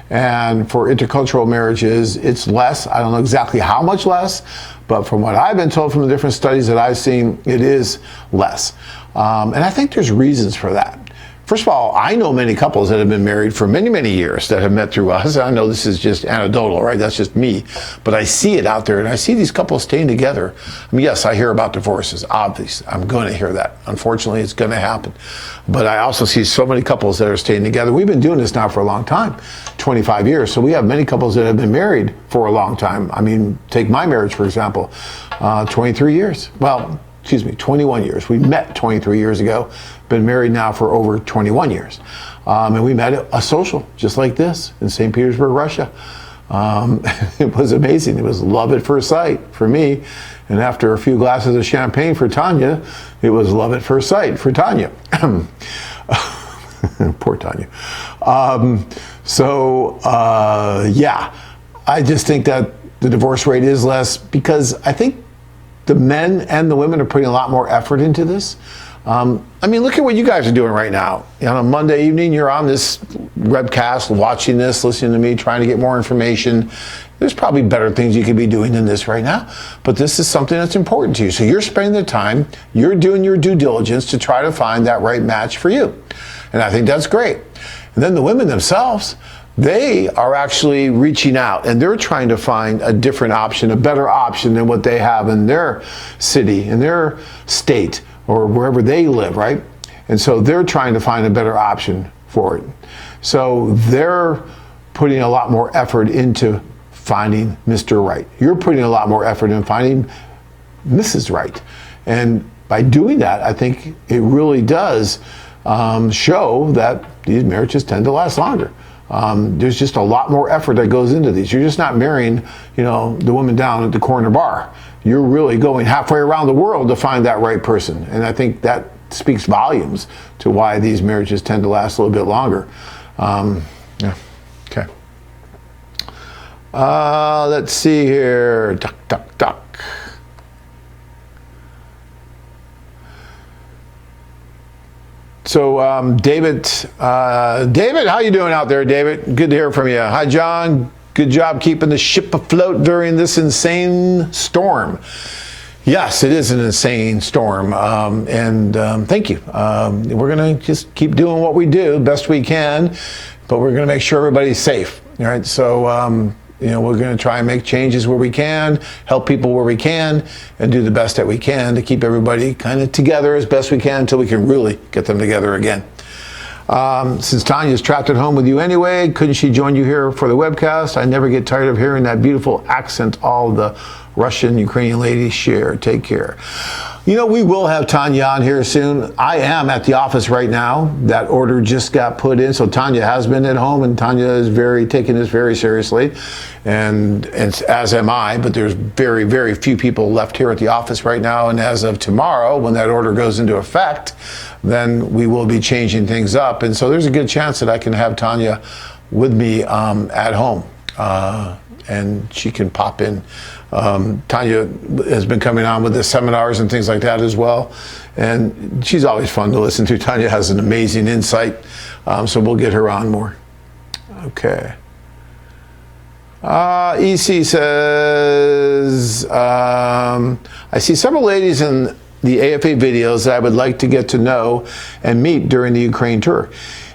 And for intercultural marriages, it's less. I don't know exactly how much less, but from what I've been told from the different studies that I've seen, it is less. And I think there's reasons for that. First of all, I know many couples that have been married for many, many years that have met through us. I know this is just anecdotal, right? That's just me. But I see it out there, and I see these couples staying together. I mean, yes, I hear about divorces, obviously. I'm going to hear that. Unfortunately, it's going to happen. But I also see so many couples that are staying together. We've been doing this now for a long time, 25 years. So we have many couples that have been married for a long time. I mean, take my marriage, for example, 23 years. Well, excuse me, 21 years. We met 23 years ago. Been married now for over 21 years. And we met at a social just like this in St. Petersburg, Russia. It was amazing. It was love at first sight for me. And after a few glasses of champagne for Tanya, it was love at first sight for Tanya. Poor Tanya. Yeah, I just think that the divorce rate is less because I think the men and the women are putting a lot more effort into this. I mean, look at what you guys are doing right now. On a Monday evening, you're on this webcast, watching this, listening to me, trying to get more information. There's probably better things you could be doing than this right now, but this is something that's important to you. So you're spending the time, you're doing your due diligence to try to find that right match for you. And I think that's great. And then the women themselves, they are actually reaching out and they're trying to find a different option, a better option than what they have in their city, in their state, or wherever they live, right? And so they're trying to find a better option for it. So they're putting a lot more effort into finding Mr. Right. You're putting a lot more effort in finding Mrs. Right. And by doing that, I think it really does show that these marriages tend to last longer. There's just a lot more effort that goes into these. You're just not marrying, the woman down at the corner bar. You're really going halfway around the world to find that right person. And I think that speaks volumes to why these marriages tend to last a little bit longer. Yeah, okay. Let's see here. Duck, duck, duck. So David, how you doing out there, David? Good to hear from you. Hi, John. Good job keeping the ship afloat during this insane storm. Yes, it is an insane storm, and thank you. We're going to just keep doing what we do best we can, but we're going to make sure everybody's safe. All right, so we're going to try and make changes where we can, help people where we can, and do the best that we can to keep everybody kind of together as best we can until we can really get them together again. Since Tanya's trapped at home with you anyway, couldn't she join you here for the webcast? I never get tired of hearing that beautiful accent all the Russian, Ukrainian ladies share. Take care. We will have Tanya on here soon. I am at the office right now. That order just got put in, so Tanya has been at home, and Tanya is taking this very seriously, and as am I, but there's very, very few people left here at the office right now, and as of tomorrow, when that order goes into effect, then we will be changing things up, and so there's a good chance that I can have Tanya with me at home, and she can pop in. Tanya has been coming on with the seminars and things like that as well, and she's always fun to listen to. Tanya has an amazing insight, so we'll get her on more. Okay. EC says, I see several ladies in the AFA videos that I would like to get to know and meet during the Ukraine tour.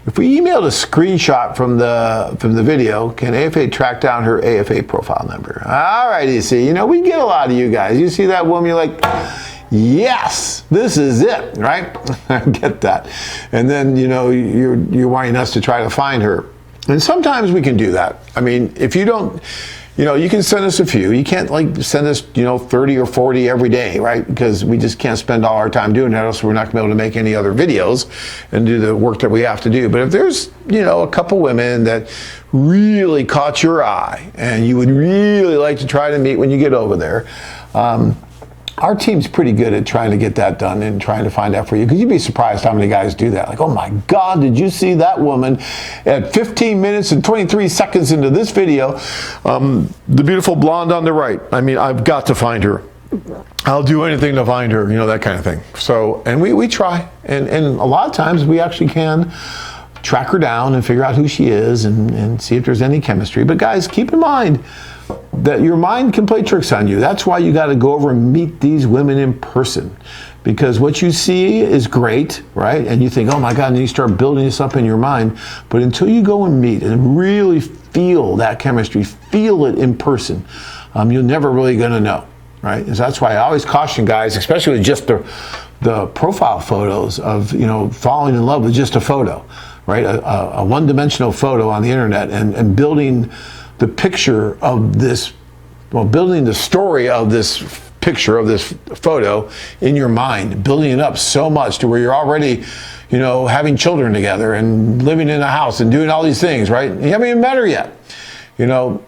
If we emailed a screenshot from the video, can AFA track down her AFA profile number? All right, EC, we get a lot of you guys. You see that woman, you're like, yes, this is it, right? I get that. And then, you're wanting us to try to find her. And sometimes we can do that. I mean, if you don't, you can send us a few. You can't send us, 30 or 40 every day, right? Because we just can't spend all our time doing that, else we're not going to be able to make any other videos and do the work that we have to do. But if there's, a couple women that really caught your eye and you would really like to try to meet when you get over there, our team's pretty good at trying to get that done and trying to find out for you, because you'd be surprised how many guys do that. Like, oh my God, did you see that woman at 15 minutes and 23 seconds into this video? The beautiful blonde on the right. I mean, I've got to find her. I'll do anything to find her, that kind of thing. So, and we try. And a lot of times we actually can track her down and figure out who she is and see if there's any chemistry. But guys, keep in mind that your mind can play tricks on you. That's why you got to go over and meet these women in person, because what you see is great, right? And you think, oh my God, and you start building this up in your mind. But until you go and meet and really feel that chemistry, feel it in person, you're never really going to know, right? And so that's why I always caution guys, especially with just the profile photos of, falling in love with just a photo, right? A one-dimensional photo on the internet and building the picture of this, building the story of this picture, of this photo in your mind, building it up so much to where you're already, having children together and living in a house and doing all these things, right? You haven't even met her yet.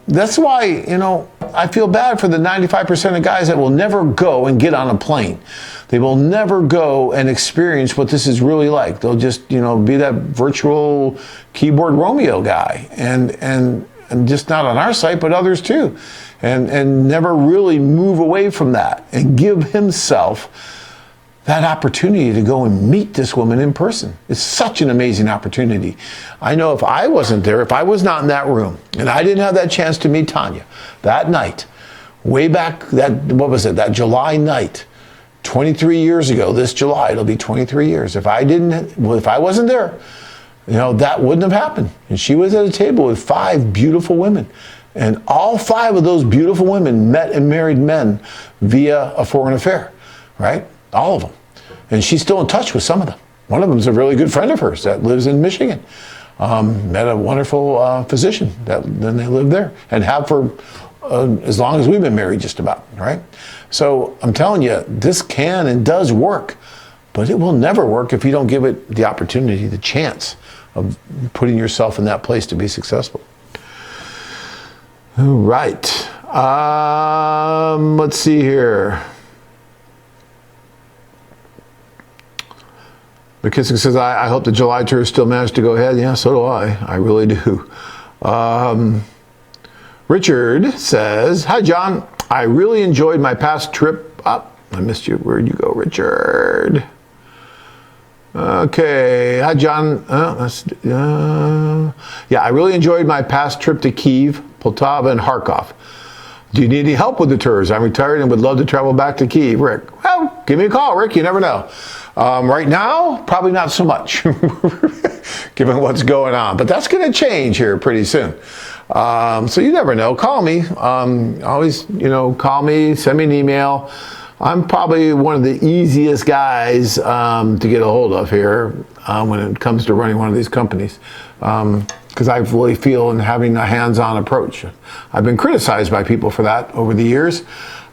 That's why, I feel bad for the 95% of guys that will never go and get on a plane. They will never go and experience what this is really like. They'll just, be that virtual keyboard Romeo guy and just not on our site, but others too. And never really move away from that and give himself that opportunity to go and meet this woman in person. It's such an amazing opportunity. I know if I wasn't there, if I was not in that room, and I didn't have that chance to meet Tanya that night, way back, that July night, 23 years ago, this July, it'll be 23 years. If I wasn't there, that wouldn't have happened. And she was at a table with 5 beautiful women. And all 5 of those beautiful women met and married men via a foreign affair, right? All of them. And she's still in touch with some of them. One of them is a really good friend of hers that lives in Michigan. Met a wonderful physician then they live there and have for as long as we've been married, just about, right? So I'm telling you, this can and does work, but it will never work if you don't give it the opportunity, the chance of putting yourself in that place to be successful. All right. Let's see here. McKissick says, I hope the July tour still managed to go ahead. Yeah, so do I. I really do. Richard says, hi, John. I really enjoyed my past trip up. I missed you. Where'd you go, Richard? Okay. Hi, John. Yeah, I really enjoyed my past trip to Kyiv, Poltava, and Kharkov. Do you need any help with the tours? I'm retired and would love to travel back to Kyiv. Rick, well, give me a call, Rick. You never know. Right now, probably not so much, given what's going on. But that's going to change here pretty soon. So you never know. Call me. Always, call me, send me an email. I'm probably one of the easiest guys to get a hold of here when it comes to running one of these companies. Because I really feel in having a hands-on approach. I've been criticized by people for that over the years,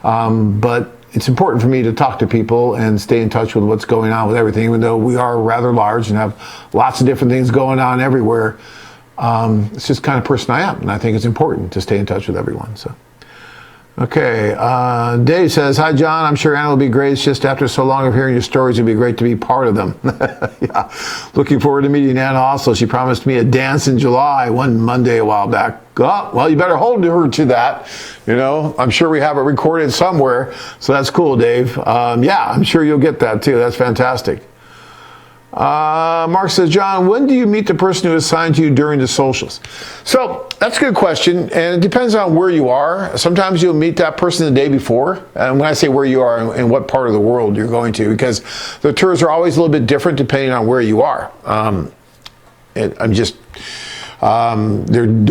but it's important for me to talk to people and stay in touch with what's going on with everything, even though we are rather large and have lots of different things going on everywhere. It's just the kind of person I am, and I think it's important to stay in touch with everyone. So. Okay, Dave says, hi John, I'm sure Anna will be great. It's just after so long of hearing your stories, it'd be great to be part of them. Yeah, looking forward to meeting Anna also. She promised me a dance in July one Monday a while back. Oh, well, you better hold her to that. I'm sure we have it recorded somewhere. So that's cool, Dave. Yeah, I'm sure you'll get that too. That's fantastic. Mark says, John, when do you meet the person who assigned you during the socials? So that's a good question, and it depends on where you are. Sometimes you'll meet that person the day before, and when I say where you are and what part of the world you're going to, because the tours are always a little bit different depending on where you are. They're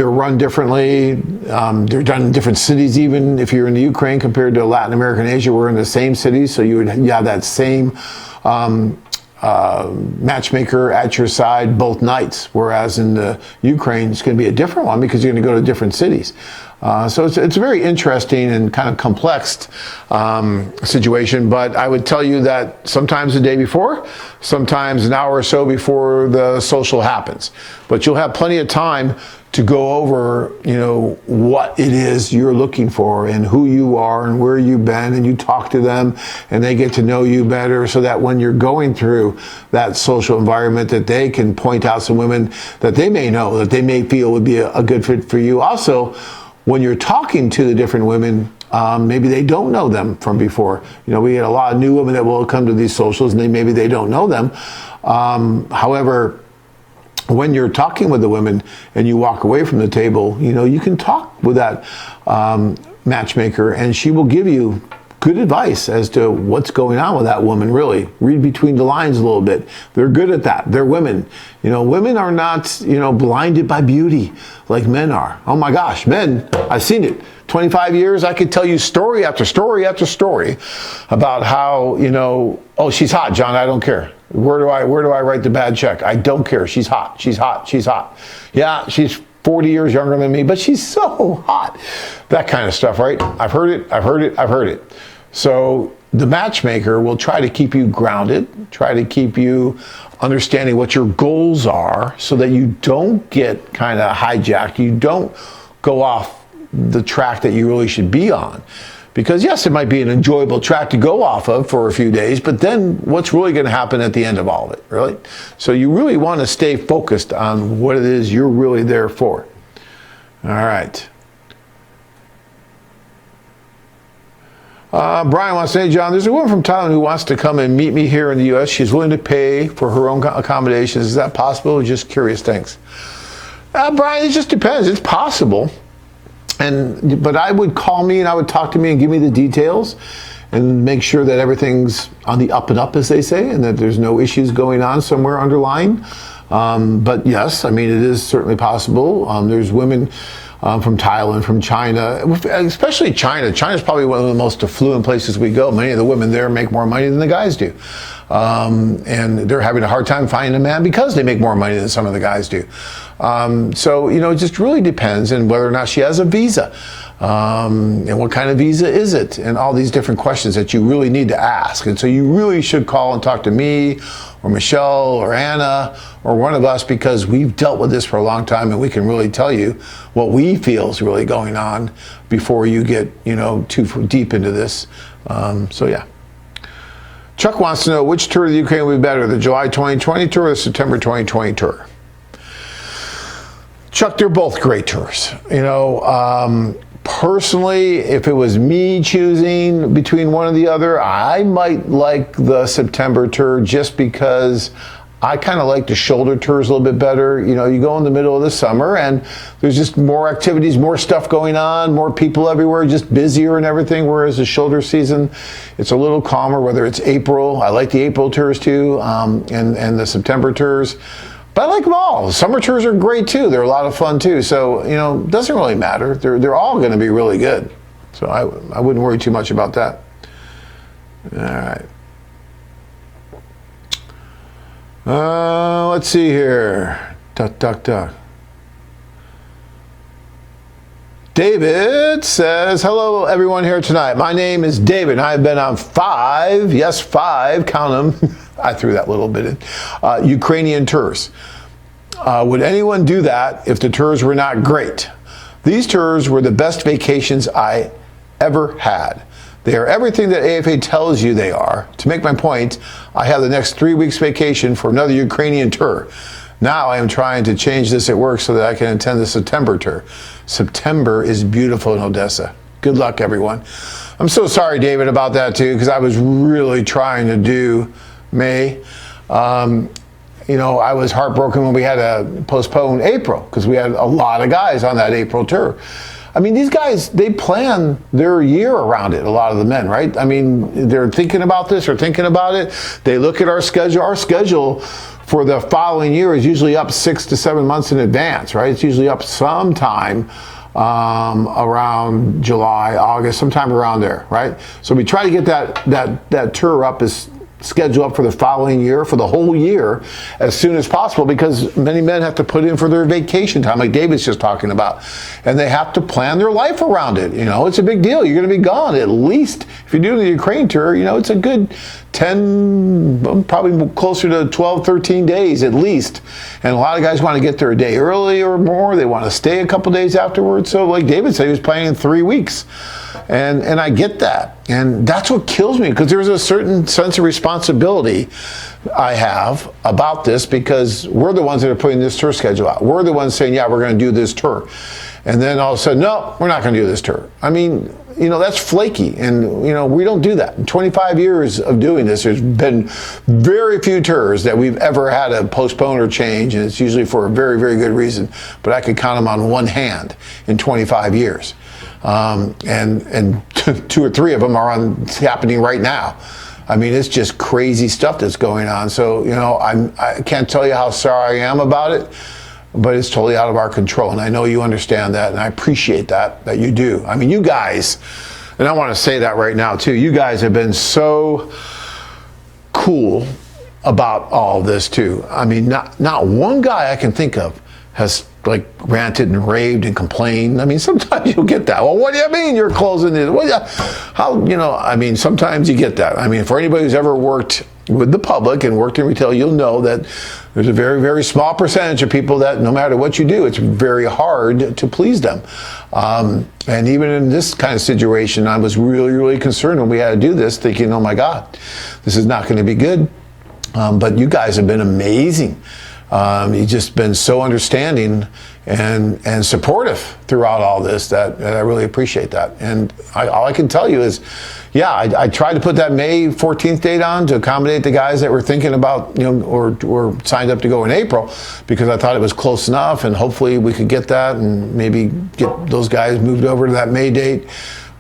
run differently. They're done in different cities, even if you're in the Ukraine compared to Latin America and Asia. We're in the same cities, so you have that same matchmaker at your side both nights, whereas in the Ukraine it's going to be a different one because you're going to go to different cities. So it's a very interesting and kind of complex situation, but I would tell you that sometimes the day before, sometimes an hour or so before the social happens. But you'll have plenty of time to go over, what it is you're looking for and who you are and where you've been, and you talk to them and they get to know you better, so that when you're going through that social environment, that they can point out some women that they may know, that they may feel would be a good fit for you. Also, when you're talking to the different women, maybe they don't know them from before. We get a lot of new women that will come to these socials and maybe they don't know them. However, when you're talking with the women and you walk away from the table, you can talk with that matchmaker and she will give you good advice as to what's going on with that woman, really. Read between the lines a little bit. They're good at that. They're women. Women are not, blinded by beauty like men are. Oh my gosh, men, I've seen it. 25 years, I could tell you story after story after story about how, oh, she's hot, John, I don't care. Where do I write the bad check? I don't care. She's hot. She's hot. She's hot. Yeah, she's 40 years younger than me, but she's so hot. That kind of stuff, right? I've heard it. So the matchmaker will try to keep you grounded, try to keep you understanding what your goals are so that you don't get kind of hijacked. You don't go off the track that you really should be on. Because yes, it might be an enjoyable track to go off of for a few days, but then what's really going to happen at the end of all of it, really? So you really want to stay focused on what it is you're really there for. All right. Brian wants to say, John, there's a woman from Thailand who wants to come and meet me here in the U.S. She's willing to pay for her own accommodations. Is that possible? Just curious. Thanks. Brian, it just depends. It's possible. But I would call me and I would talk to me and give me the details and make sure that everything's on the up and up, as they say, and that there's no issues going on somewhere underlying. But yes, it is certainly possible. There's women from Thailand, from China, especially China. China's probably one of the most affluent places we go. Many of the women there make more money than the guys do. And they're having a hard time finding a man because they make more money than some of the guys do. So, it just really depends on whether or not she has a visa. And what kind of visa is it? And all these different questions that you really need to ask. And so you really should call and talk to me or Michelle or Anna or one of us, because we've dealt with this for a long time and we can really tell you what we feel is really going on before you get, too deep into this. So yeah. Chuck wants to know which tour of the Ukraine would be better, the July 2020 tour or the September 2020 tour? Chuck, they're both great tours. Personally, if it was me choosing between one or the other, I might like the September tour just because I kind of like the shoulder tours a little bit better. You know, you go in the middle of the summer and there's just more activities, more stuff going on, more people everywhere, just busier and everything. Whereas the shoulder season, it's a little calmer, whether it's April. I like the April tours too, and the September tours. But I like them all. Summer tours are great too. They're a lot of fun too. So, you know, it doesn't really matter. They're all going to be really good. So I wouldn't worry too much about that. All right. Let's see here. Duck. David says, hello everyone here tonight. My name is David. I've been on 5, count them. I threw that little bit in, Ukrainian tours. Would anyone do that if the tours were not great? These tours were the best vacations I ever had. They are everything that AFA tells you they are. To make my point, I have the next 3 weeks vacation for another Ukrainian tour. Now I am trying to change this at work so that I can attend the September tour. September is beautiful in Odessa. Good luck, everyone. I'm so sorry, David, about that too, because I was really trying to do May. You know, I was heartbroken when we had to postpone April because we had a lot of guys on that April tour. I mean, these guys, they plan their year around it, a lot of the men, right? I mean, they're thinking about this or thinking about it. They look at our schedule. Our schedule for the following year is usually up 6 to 7 months in advance, right? It's usually up sometime around July, August, sometime around there, right? So we try to get that tour up as schedule up for the following year, for the whole year, as soon as possible, because many men have to put in for their vacation time, like David's just talking about, and they have to plan their life around it. You know, it's a big deal. You're going to be gone at least, if you're doing the Ukraine tour, you know, it's a good 10, probably closer to 12, 13 days at least. And a lot of guys want to get there a day early or more. They want to stay a couple days afterwards. So like David said, he was planning 3 weeks. And I get that. And that's what kills me, because there's a certain sense of responsibility I have about this, because we're the ones that are putting this tour schedule out. We're the ones saying, yeah, we're going to do this tour. And then all of a sudden, no, we're not going to do this tour. I mean, you know, that's flaky. And, you know, we don't do that. In 25 years of doing this, there's been very few tours that we've ever had to postpone or change. And it's usually for a very, very good reason. But I could count them on one hand in 25 years. And 2 or 3 of them are happening right now. I mean, it's just crazy stuff that's going on. So, you know, I can't tell you how sorry I am about it, but it's totally out of our control. And I know you understand that, and I appreciate that you do. I mean, you guys, and I want to say that right now too, you guys have been so cool about all this too. I mean, not one guy I can think of has like ranted and raved and complained. I mean, sometimes you'll get that. Well, what do you mean you're closing it? How, you know, I mean, sometimes you get that. I mean, for anybody who's ever worked with the public and worked in retail, you'll know that there's a very, very small percentage of people that no matter what you do, it's very hard to please them. And even in this kind of situation, I was really, really concerned when we had to do this, thinking, oh my God, this is not going to be good. But you guys have been amazing. You've just been so understanding and supportive throughout all this that I really appreciate that. And all I can tell you is, yeah, I tried to put that May 14th date on to accommodate the guys that were thinking about, you know, or signed up to go in April, because I thought it was close enough, and hopefully we could get that and maybe get those guys moved over to that May date.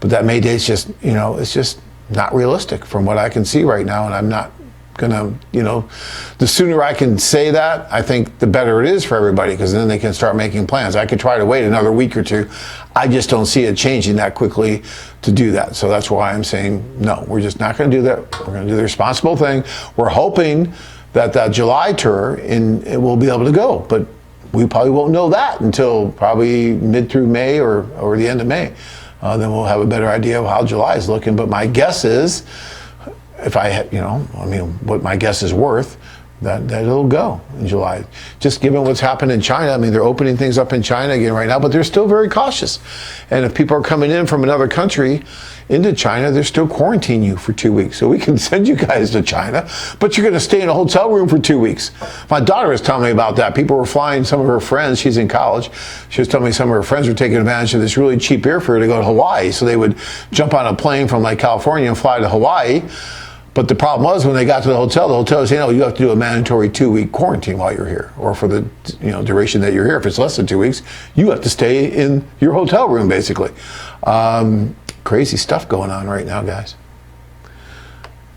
But that May date's just, you know, it's just not realistic from what I can see right now, and I'm not gonna, you know, the sooner I can say that, I think the better it is for everybody, because then they can start making plans. I could try to wait another week or two. I just don't see it changing that quickly to do that. So that's why I'm saying, no, we're just not gonna do that. We're gonna do the responsible thing. We're hoping that that July tour it will be able to go, but we probably won't know that until probably mid through May or the end of May. Then we'll have a better idea of how July is looking. But my guess is, if I, you know, I mean, what my guess is worth, that it'll go in July. Just given what's happened in China, I mean, they're opening things up in China again right now, but they're still very cautious. And if people are coming in from another country into China, they're still quarantining you for 2 weeks. So we can send you guys to China, but you're going to stay in a hotel room for 2 weeks. My daughter was telling me about that. People were flying, some of her friends, she's in college, she was telling me some of her friends were taking advantage of this really cheap airfare to go to Hawaii. So they would jump on a plane from like California and fly to Hawaii. But the problem was when they got to the hotel was saying, "Oh, you have to do a mandatory 2-week quarantine while you're here, or for the duration that you're here. If it's less than 2 weeks, you have to stay in your hotel room, basically." Crazy stuff going on right now, guys.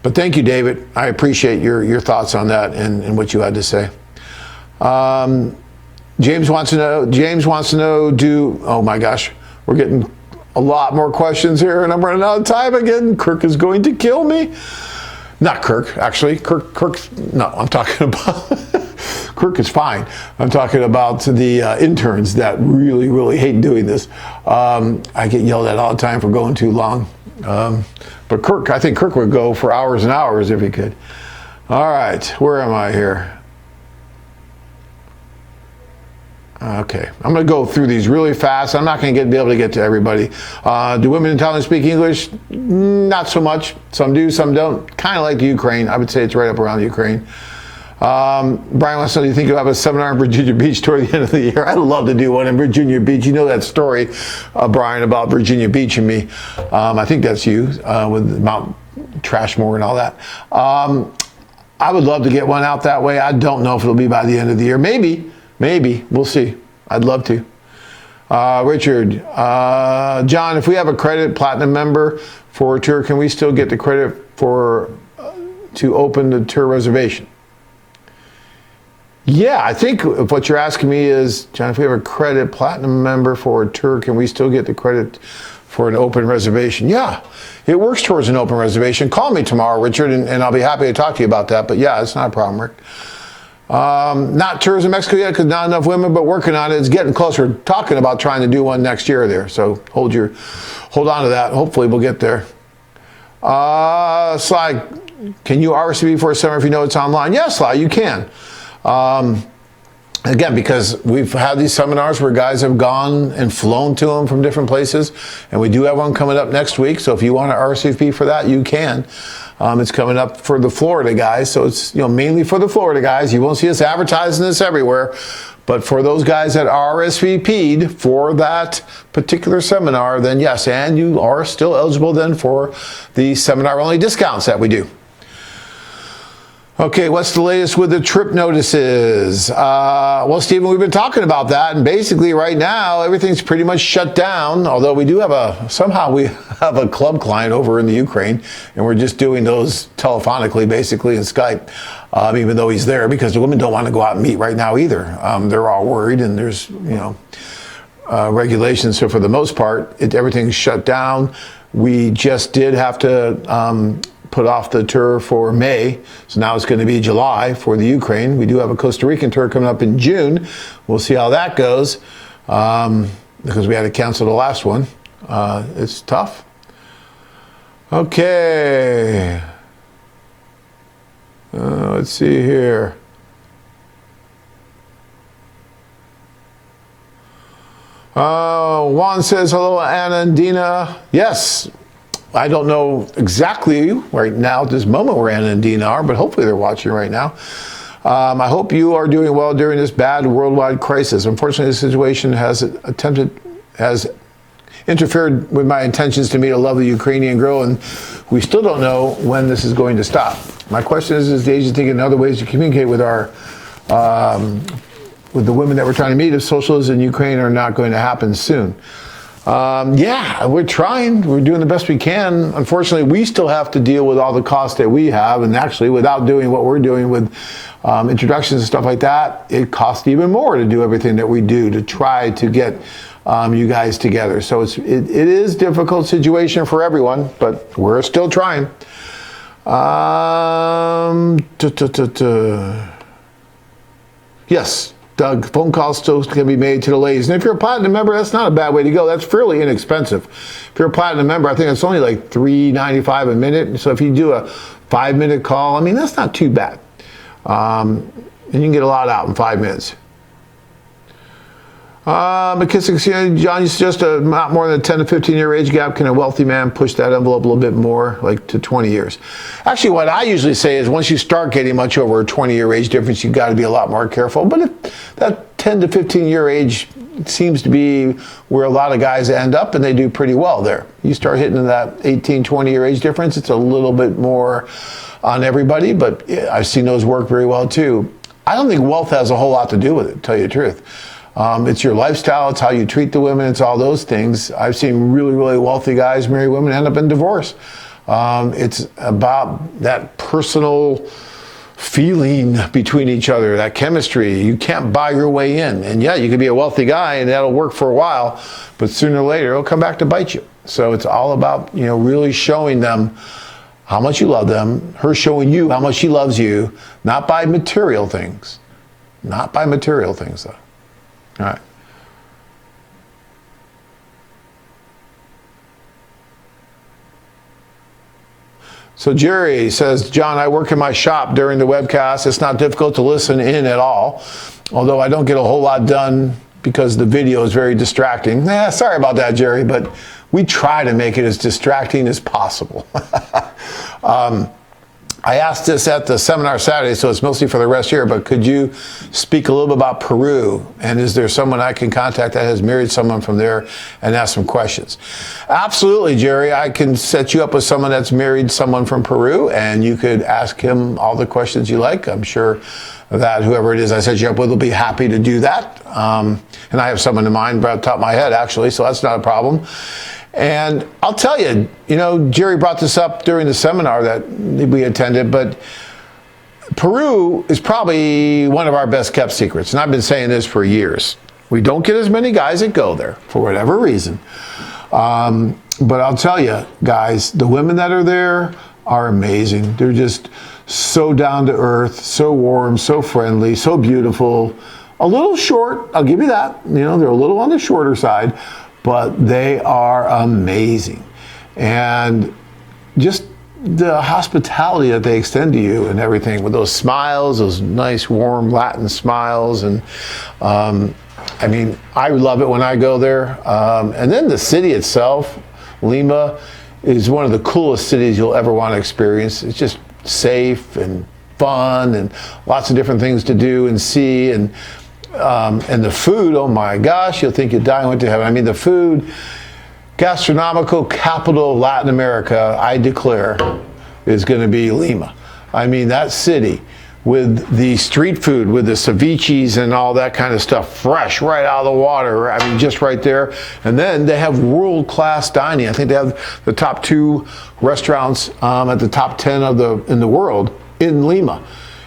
But thank you, David. I appreciate your thoughts on that and what you had to say. James wants to know. Oh my gosh, we're getting a lot more questions here, and I'm running out of time again. Kirk is going to kill me. Not Kirk, actually. No, I'm talking about, Kirk is fine. I'm talking about the interns that really, really hate doing this. I get yelled at all the time for going too long. But Kirk, I think Kirk would go for hours and hours if he could. All right, where am I here? Okay, I'm going to go through these really fast. I'm not going to be able to get to everybody. Do women in Thailand speak English? Not so much. Some do, some don't. Kind of like the Ukraine. I would say it's right up around the Ukraine. Brian wants to know, do you think you'll have a seminar in Virginia Beach toward the end of the year? I'd love to do one in Virginia Beach. You know that story, Brian, about Virginia Beach and me. I think that's you, with Mount Trashmore and all that. I would love to get one out that way. I don't know if it'll be by the end of the year. Maybe. We'll see. I'd love to. Richard, John, if we have a credit platinum member for a tour, can we still get the credit for to open the tour reservation? Yeah, I think if what you're asking me is, John, if we have a credit platinum member for a tour, can we still get the credit for an open reservation? Yeah, it works towards an open reservation. Call me tomorrow, Richard, and I'll be happy to talk to you about that. But yeah, it's not a problem, Rick. Not tours in Mexico yet because not enough women, but working on it. It's getting closer. Talking about trying to do one next year there. So hold on to that. Hopefully we'll get there. Sly, can you RSVP for a seminar if you know it's online? Yes, Sly, you can. Again, because we've had these seminars where guys have gone and flown to them from different places, and we do have one coming up next week. So if you want to RSVP for that, you can. It's coming up for the Florida guys, so it's mainly for the Florida guys. You won't see us advertising this everywhere, but for those guys that RSVP'd for that particular seminar, then yes, and you are still eligible then for the seminar-only discounts that we do. Okay, what's the latest with the trip notices? Well, Stephen, we've been talking about that, and basically right now everything's pretty much shut down. Although we do have somehow we have a club client over in the Ukraine, and we're just doing those telephonically, basically in Skype, even though he's there, because the women don't want to go out and meet right now either. They're all worried, and there's regulations. So for the most part, everything's shut down. We just did have to put off the tour for May, so now it's going to be July for the Ukraine. We do have a Costa Rican tour coming up in June. We'll see how that goes, because we had to cancel the last one. It's tough. Okay. Let's see here. Juan says, hello, Anna and Dina. Yes. I don't know exactly right now at this moment where Anna and Dina are, but hopefully they're watching right now. I hope you are doing well during this bad worldwide crisis. Unfortunately, this situation has interfered with my intentions to meet a lovely Ukrainian girl, and we still don't know when this is going to stop. My question is the agency thinking of other ways to communicate with with the women that we're trying to meet if socialism in Ukraine are not going to happen soon? Yeah, we're trying. We're doing the best we can. Unfortunately, we still have to deal with all the costs that we have, and actually, without doing what we're doing with introductions and stuff like that, it costs even more to do everything that we do to try to get you guys together. So it is a difficult situation for everyone, but we're still trying. Yes. Doug, phone calls still can be made to the ladies. And if you're a platinum member, that's not a bad way to go. That's fairly inexpensive. If you're a platinum member, I think it's only like $3.95 a minute. So if you do a 5-minute call, I mean, that's not too bad. And you can get a lot out in 5 minutes. McKissick, John, you suggest not more than a 10 to 15 year age gap. Can a wealthy man push that envelope a little bit more, like to 20 years? Actually, what I usually say is once you start getting much over a 20-year age difference, you've got to be a lot more careful. But if that 10 to 15 year age seems to be where a lot of guys end up, and they do pretty well there. You start hitting that 18, 20-year age difference, it's a little bit more on everybody, but I've seen those work very well too. I don't think wealth has a whole lot to do with it, to tell you the truth. It's your lifestyle, it's how you treat the women, it's all those things. I've seen really, really wealthy guys marry women and end up in divorce. It's about that personal feeling between each other, that chemistry. You can't buy your way in. And yeah, you could be a wealthy guy and that'll work for a while, but sooner or later it'll come back to bite you. So it's all about, really showing them how much you love them, her showing you how much she loves you, not by material things. Not by material things, though. All right. So Jerry says, John, I work in my shop during the webcast. It's not difficult to listen in at all, although I don't get a whole lot done because the video is very distracting. Sorry about that, Jerry, but we try to make it as distracting as possible. I asked this at the seminar Saturday, so it's mostly for the rest here, but could you speak a little bit about Peru? And is there someone I can contact that has married someone from there and ask some questions? Absolutely, Jerry. I can set you up with someone that's married someone from Peru, and you could ask him all the questions you like. I'm sure that whoever it is I set you up with will be happy to do that. And I have someone in mind right off the top of my head, actually, so that's not a problem. And I'll tell you, Jerry brought this up during the seminar that we attended, but Peru is probably one of our best kept secrets. And I've been saying this for years. We don't get as many guys that go there for whatever reason. But I'll tell you, guys, the women that are there are amazing. They're just so down to earth, so warm, so friendly, so beautiful. A little short, I'll give you that. They're a little on the shorter side, but they are amazing. And just the hospitality that they extend to you and everything with those smiles, those nice, warm Latin smiles. And I love it when I go there. And then the city itself, Lima, is one of the coolest cities you'll ever want to experience. It's just safe and fun and lots of different things to do and see. And the food, oh my gosh, you'll think you're dying went to heaven. The food, gastronomical capital of Latin America, I declare, is going to be Lima. That city with the street food, with the ceviches and all that kind of stuff, fresh right out of the water. Just right there. And then they have world-class dining. I think they have the top 2 restaurants at the top 10 in the world in Lima.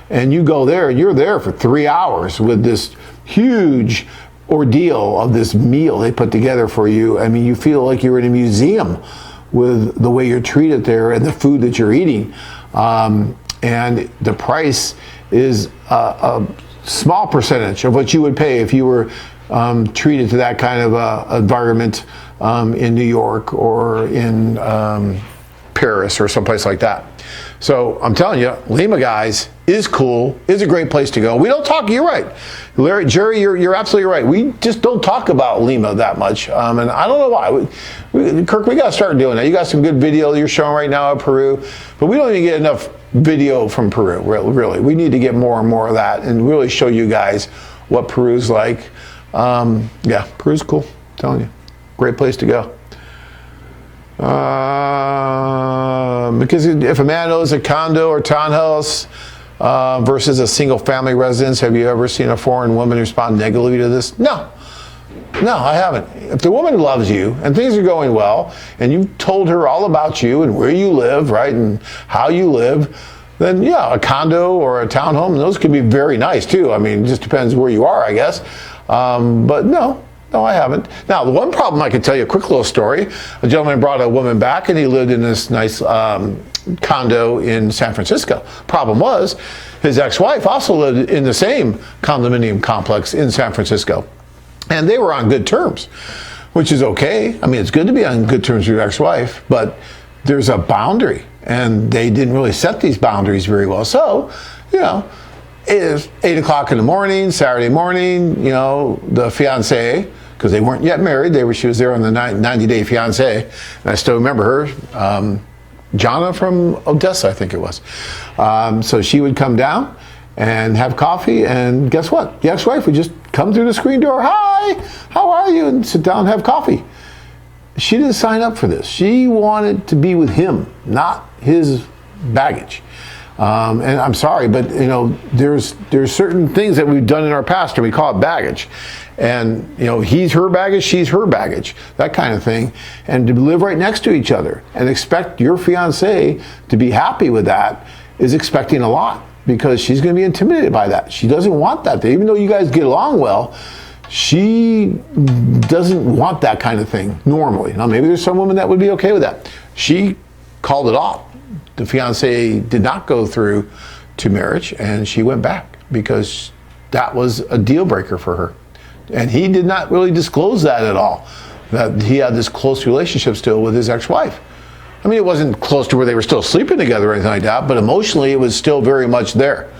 And you go there and you're there for 3 hours with this huge ordeal of this meal they put together for you. You feel like you're in a museum with the way you're treated there and the food that you're eating. And the price is a small percentage of what you would pay if you were treated to that kind of environment in New York or in Paris or someplace like that. So I'm telling you, Lima, guys, is cool, is a great place to go. We don't talk, you're right. Larry, Jerry, you're absolutely right. We just don't talk about Lima that much. And I don't know why. Kirk, we got to start doing that. You got some good video you're showing right now of Peru, but we don't even get enough video from Peru, really. We need to get more and more of that and really show you guys what Peru's like. Yeah, Peru's cool, I'm telling you. Great place to go. Because if a man owns a condo or townhouse versus a single family residence, have you ever seen a foreign woman respond negatively to this? No, I haven't. If the woman loves you and things are going well and you've told her all about you and where you live, right, and how you live, then yeah, a condo or a townhome, those can be very nice too. It just depends where you are, I guess. But no, I haven't. Now, the one problem I can tell you, a quick little story. A gentleman brought a woman back and he lived in this nice condo in San Francisco. Problem was, his ex-wife also lived in the same condominium complex in San Francisco. And they were on good terms, which is okay. It's good to be on good terms with your ex-wife, but there's a boundary. And they didn't really set these boundaries very well. So, it is 8 o'clock in the morning, Saturday morning, the fiance, because they weren't yet married, she was there on the 90-day fiance, and I still remember her, Jana from Odessa, I think it was. So she would come down, and have coffee, and guess what? The ex-wife would just come through the screen door, hi, how are you, and sit down and have coffee. She didn't sign up for this. She wanted to be with him, not his baggage. And I'm sorry, but you know, there's certain things that we've done in our past, and we call it baggage. And you know, he's her baggage, she's her baggage, that kind of thing. And to live right next to each other and expect your fiance to be happy with that is expecting a lot, because she's going to be intimidated by that. She doesn't want that. Even though you guys get along well, she doesn't want that kind of thing normally. Now, maybe there's some women that would be okay with that. She called it off. The fiance did not go through to marriage, and she went back because that was a deal breaker for her. And he did not really disclose that at all, that he had this close relationship still with his ex-wife. I mean, it wasn't close to where they were still sleeping together or anything like that, but emotionally it was still very much there.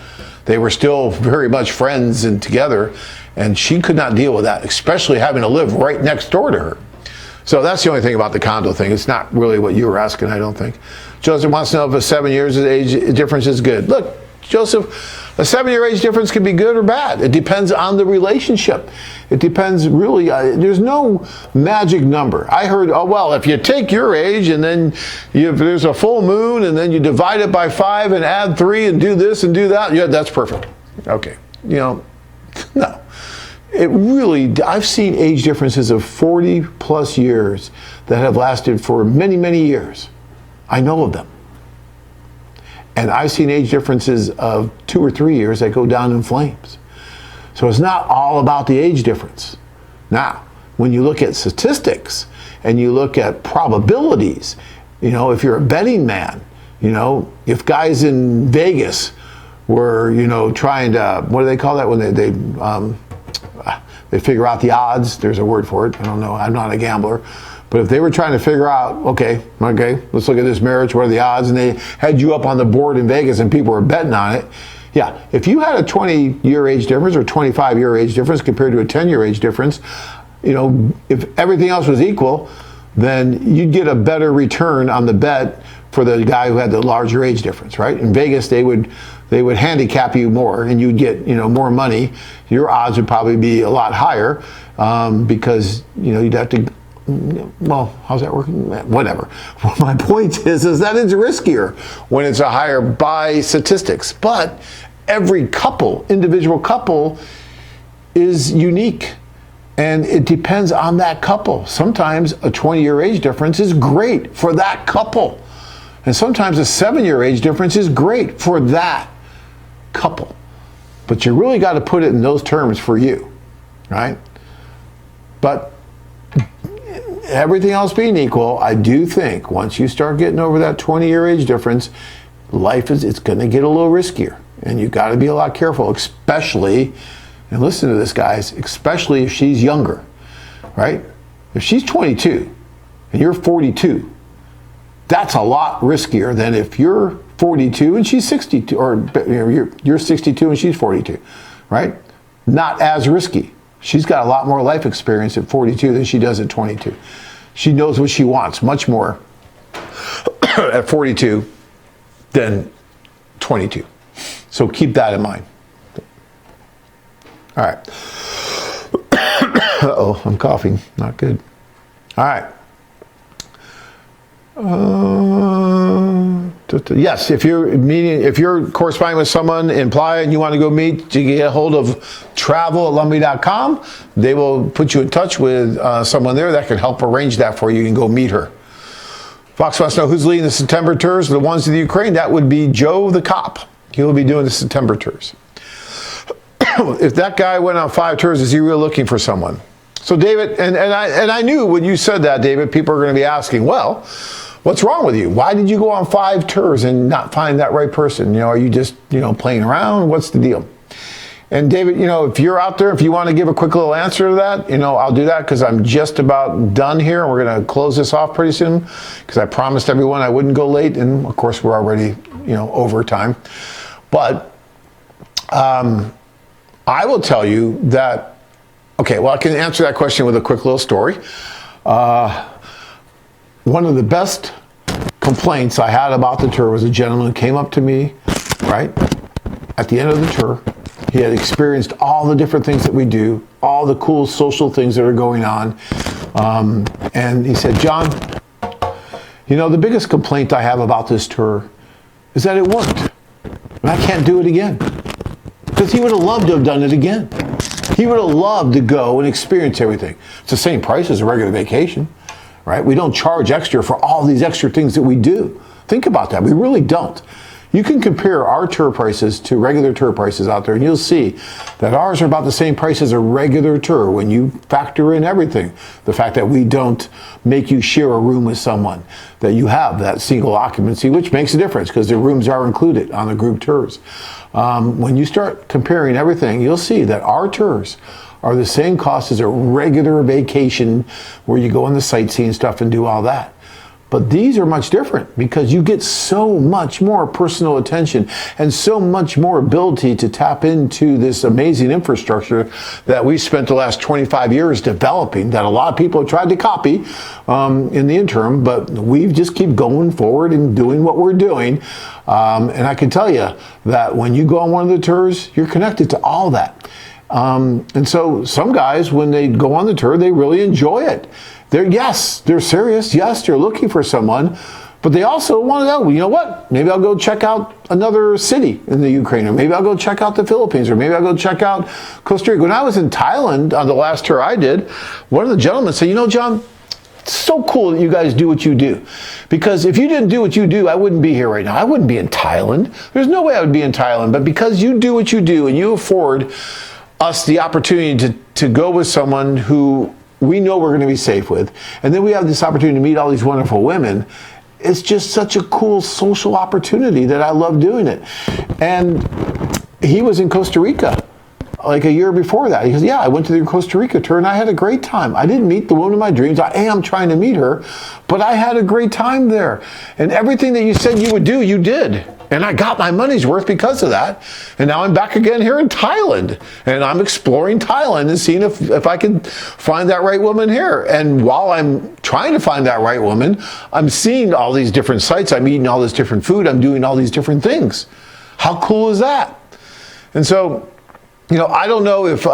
They were still very much friends and together, and she could not deal with that, especially having to live right next door to her. So that's the only thing about the condo thing. It's not really what you were asking, I don't think. Joseph wants to know if a 7 years of age difference is good. Look, Joseph, a 7-year age difference can be good or bad. It depends on the relationship. It depends really, there's no magic number. I heard, oh, well, if you take your age and then there's a full moon and then you divide it by 5 and add 3 and do this and do that, yeah, that's perfect. Okay, you know, no. It really, I've seen age differences of 40 plus years that have lasted for many, many years. I know of them. And I've seen age differences of 2 or 3 years that go down in flames. So it's not all about the age difference. Now, when you look at statistics and you look at probabilities, you know, if you're a betting man, you know, if guys in Vegas were, you know, trying to, what do they call that when they figure out the odds? There's a word for it. I don't know. I'm not a gambler. But if they were trying to figure out, okay, let's look at this marriage, what are the odds? And they had you up on the board in Vegas and people were betting on it. Yeah, if you had a 20-year age difference or 25-year age difference compared to a 10-year age difference, you know, if everything else was equal, then you'd get a better return on the bet for the guy who had the larger age difference, right? In Vegas, they would handicap you more and you'd get, you know, more money. Your odds would probably be a lot higher because, you know, you'd have to, well, how's that working? Whatever. My point is that it's riskier when it's a higher by statistics. But every couple, individual couple, is unique. And it depends on that couple. Sometimes a 20-year age difference is great for that couple. And sometimes a 7-year age difference is great for that couple. But you really got to put it in those terms for you, right? But everything else being equal, I do think once you start getting over that 20-year age difference, it's going to get a little riskier. And you've got to be a lot careful, especially, and listen to this, guys, especially if she's younger, right? If she's 22 and you're 42, that's a lot riskier than if you're 42 and she's 62, or you know, you're 62 and she's 42, right? Not as risky. She's got a lot more life experience at 42 than she does at 22. She knows what she wants much more at 42 than 22. So keep that in mind. All right. Uh-oh, I'm coughing. Not good. All right. Yes, if you're corresponding with someone in Playa and you want to go meet, you get a hold of travel@lumby.com. They will put you in touch with someone there that can help arrange that for you. You can go meet her. Fox wants to know who's leading the September tours. The ones to the Ukraine, that would be Joe the cop. He will be doing the September tours. If that guy went on 5 tours, is he really looking for someone? So David, and I knew when you said that, David, people are going to be asking, well, what's wrong with you? Why did you go on 5 tours and not find that right person? You know, are you just, you know, playing around? What's the deal? And David, you know, if you're out there, if you want to give a quick little answer to that, you know, I'll do that because I'm just about done here. We're going to close this off pretty soon because I promised everyone I wouldn't go late. And of course, we're already, you know, over time. But I will tell you that, okay, well, I can answer that question with a quick little story. One of the best complaints I had about the tour was a gentleman who came up to me, right? at the end of the tour, he had experienced all the different things that we do, all the cool social things that are going on. And he said, John, you know, the biggest complaint I have about this tour is that it worked. And I can't do it again. Because he would have loved to have done it again. He would have loved to go and experience everything. It's the same price as a regular vacation, right? We don't charge extra for all these extra things that we do. Think about that. We really don't. You can compare our tour prices to regular tour prices out there, and you'll see that ours are about the same price as a regular tour when you factor in everything. The fact that we don't make you share a room with someone, that you have that single occupancy, which makes a difference because the rooms are included on the group tours. When you start comparing everything, you'll see that our tours are the same cost as a regular vacation where you go on the sightseeing stuff and do all that. But these are much different because you get so much more personal attention and so much more ability to tap into this amazing infrastructure that we spent the last 25 years developing, that a lot of people have tried to copy in the interim, but we just keep going forward and doing what we're doing. And I can tell you that when you go on one of the tours, you're connected to all that. And so some guys, when they go on the tour, they really enjoy it. They're serious. Yes, they're looking for someone, but they also want to know, you know what? Maybe I'll go check out another city in the Ukraine, or maybe I'll go check out the Philippines, or maybe I'll go check out Costa Rica. When I was in Thailand on the last tour I did, one of the gentlemen said, you know, John, it's so cool that you guys do what you do. Because if you didn't do what you do, I wouldn't be here right now. I wouldn't be in Thailand. There's no way I would be in Thailand. But because you do what you do and you afford us the opportunity to go with someone who we know we're going to be safe with, and then we have this opportunity to meet all these wonderful women, it's just such a cool social opportunity that I love doing it. And he was in Costa Rica like a year before that. He goes, yeah, I went to the Costa Rica tour and I had a great time. I didn't meet the woman of my dreams. I am trying to meet her, but I had a great time there. And everything that you said you would do, you did. And I got my money's worth because of that. And now I'm back again here in Thailand. And I'm exploring Thailand and seeing if I can find that right woman here. And while I'm trying to find that right woman, I'm seeing all these different sites. I'm eating all this different food. I'm doing all these different things. How cool is that? And so, you know, I don't know if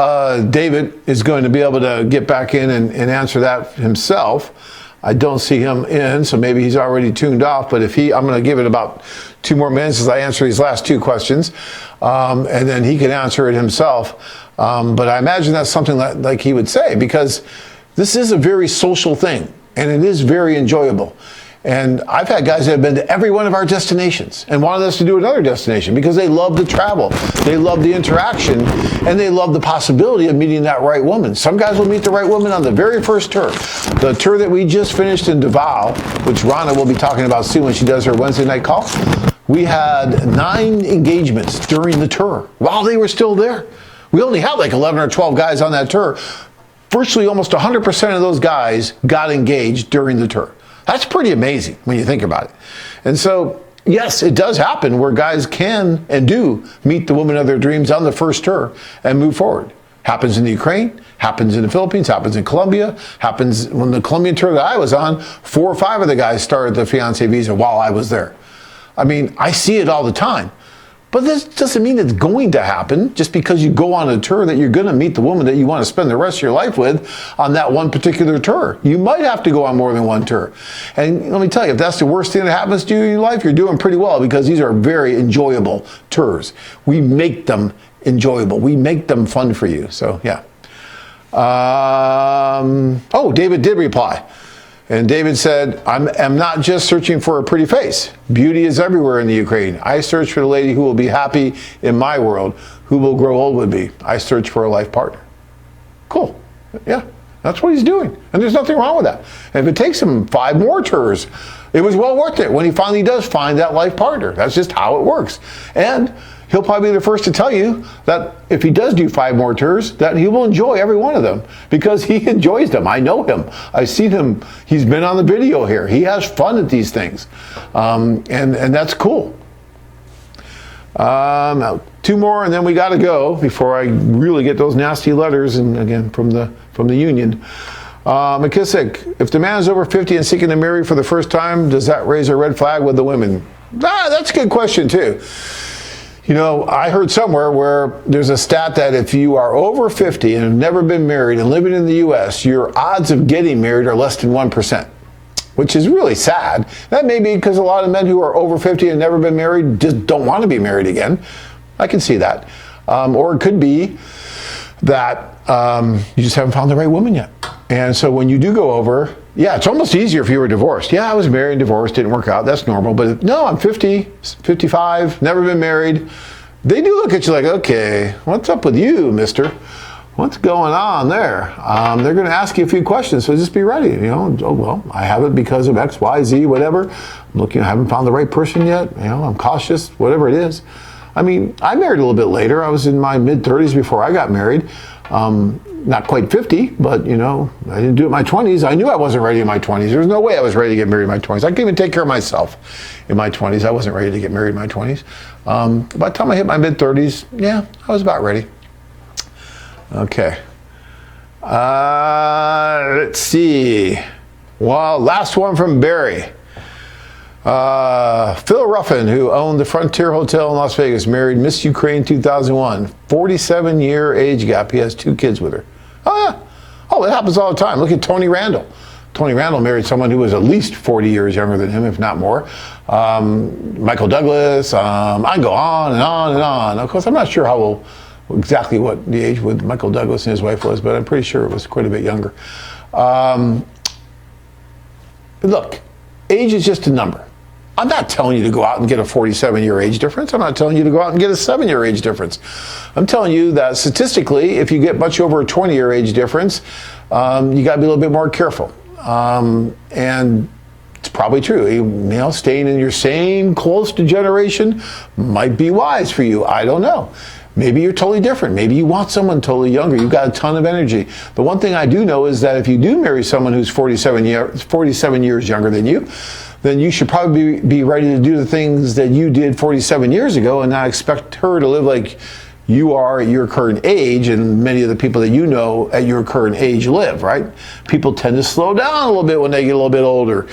David is going to be able to get back in and answer that himself. I don't see him in, so maybe he's already tuned off. But if I'm going to give it about 2 more minutes as I answer these last 2 questions, and then he can answer it himself. But I imagine that's something like he would say, because this is a very social thing, and it is very enjoyable. And I've had guys that have been to every one of our destinations and wanted us to do another destination because they love the travel, they love the interaction, and they love the possibility of meeting that right woman. Some guys will meet the right woman on the very first tour. The tour that we just finished in Davao, which Rana will be talking about soon when she does her Wednesday night call, we had 9 engagements during the tour while they were still there. We only had like 11 or 12 guys on that tour. Virtually almost 100% of those guys got engaged during the tour. That's pretty amazing when you think about it. And so, yes, it does happen where guys can and do meet the woman of their dreams on the first tour and move forward. Happens in the Ukraine, happens in the Philippines, happens in Colombia, happens when the Colombian tour that I was on, 4 or 5 of the guys started the fiancé visa while I was there. I mean, I see it all the time. But this doesn't mean it's going to happen just because you go on a tour that you're going to meet the woman that you want to spend the rest of your life with on that one particular tour. You might have to go on more than one tour. And let me tell you, if that's the worst thing that happens to you in your life, you're doing pretty well, because these are very enjoyable tours. We make them enjoyable. We make them fun for you. So, yeah. Oh, David did reply. And David said, I'm not just searching for a pretty face. Beauty is everywhere in the Ukraine. I search for the lady who will be happy in my world, who will grow old with me. I search for a life partner. Cool. Yeah, that's what he's doing. And there's nothing wrong with that. And if it takes him 5 more tours, it was well worth it when he finally does find that life partner. That's just how it works. And he'll probably be the first to tell you that if he does do 5 more tours, that he will enjoy every one of them, because he enjoys them. I know him. I've seen him. He's been on the video here. He has fun at these things. And that's cool. Now 2 more and then we got to go before I really get those nasty letters, and again from the union. McKissick, if the man is over 50 and seeking to marry for the first time, does that raise a red flag with the women? That's a good question too. You know, I heard somewhere where there's a stat that if you are over 50 and have never been married and living in the U.S., your odds of getting married are less than 1%, which is really sad. That may be because a lot of men who are over 50 and never been married just don't want to be married again. I can see that. Or it could be that you just haven't found the right woman yet. And so when you do go over, yeah, it's almost easier if you were divorced. Yeah, I was married and divorced, didn't work out. That's normal. But no, I'm 50, 55, never been married. They do look at you like, okay, what's up with you, mister? What's going on there? They're going to ask you a few questions, so just be ready. You know, oh, well, I haven't because of X, Y, Z, whatever. I'm looking, I haven't found the right person yet. You know, I'm cautious, whatever it is. I mean, I married a little bit later. I was in my mid-30s before I got married. Not quite 50, but you know, I didn't do it in my 20s. I knew I wasn't ready in my 20s. There was no way I was ready to get married in my 20s. I couldn't even take care of myself in my 20s. I wasn't ready to get married in my 20s. By the time I hit my mid-30s, yeah, I was about ready. Okay. Let's see. Well, last one from Barry. Phil Ruffin, who owned the Frontier Hotel in Las Vegas, married Miss Ukraine 2001. 47-year age gap. He has 2 kids with her. Oh, yeah. Oh, it happens all the time. Look at Tony Randall. Tony Randall married someone who was at least 40 years younger than him, if not more. Michael Douglas. I can go on and on and on. Of course, I'm not sure how exactly what the age with Michael Douglas and his wife was, but I'm pretty sure it was quite a bit younger. Look, age is just a number. I'm not telling you to go out and get a 47-year age difference. I'm not telling you to go out and get a 7-year age difference. I'm telling you that statistically, if you get much over a 20-year age difference, you got to be a little bit more careful. And it's probably true. You know, staying in your same close to generation might be wise for you. I don't know. Maybe you're totally different. Maybe you want someone totally younger. You've got a ton of energy. The one thing I do know is that if you do marry someone who's 47 years younger than you, then you should probably be ready to do the things that you did 47 years ago and not expect her to live like you are at your current age and many of the people that you know at your current age live, right? People tend to slow down a little bit when they get a little bit older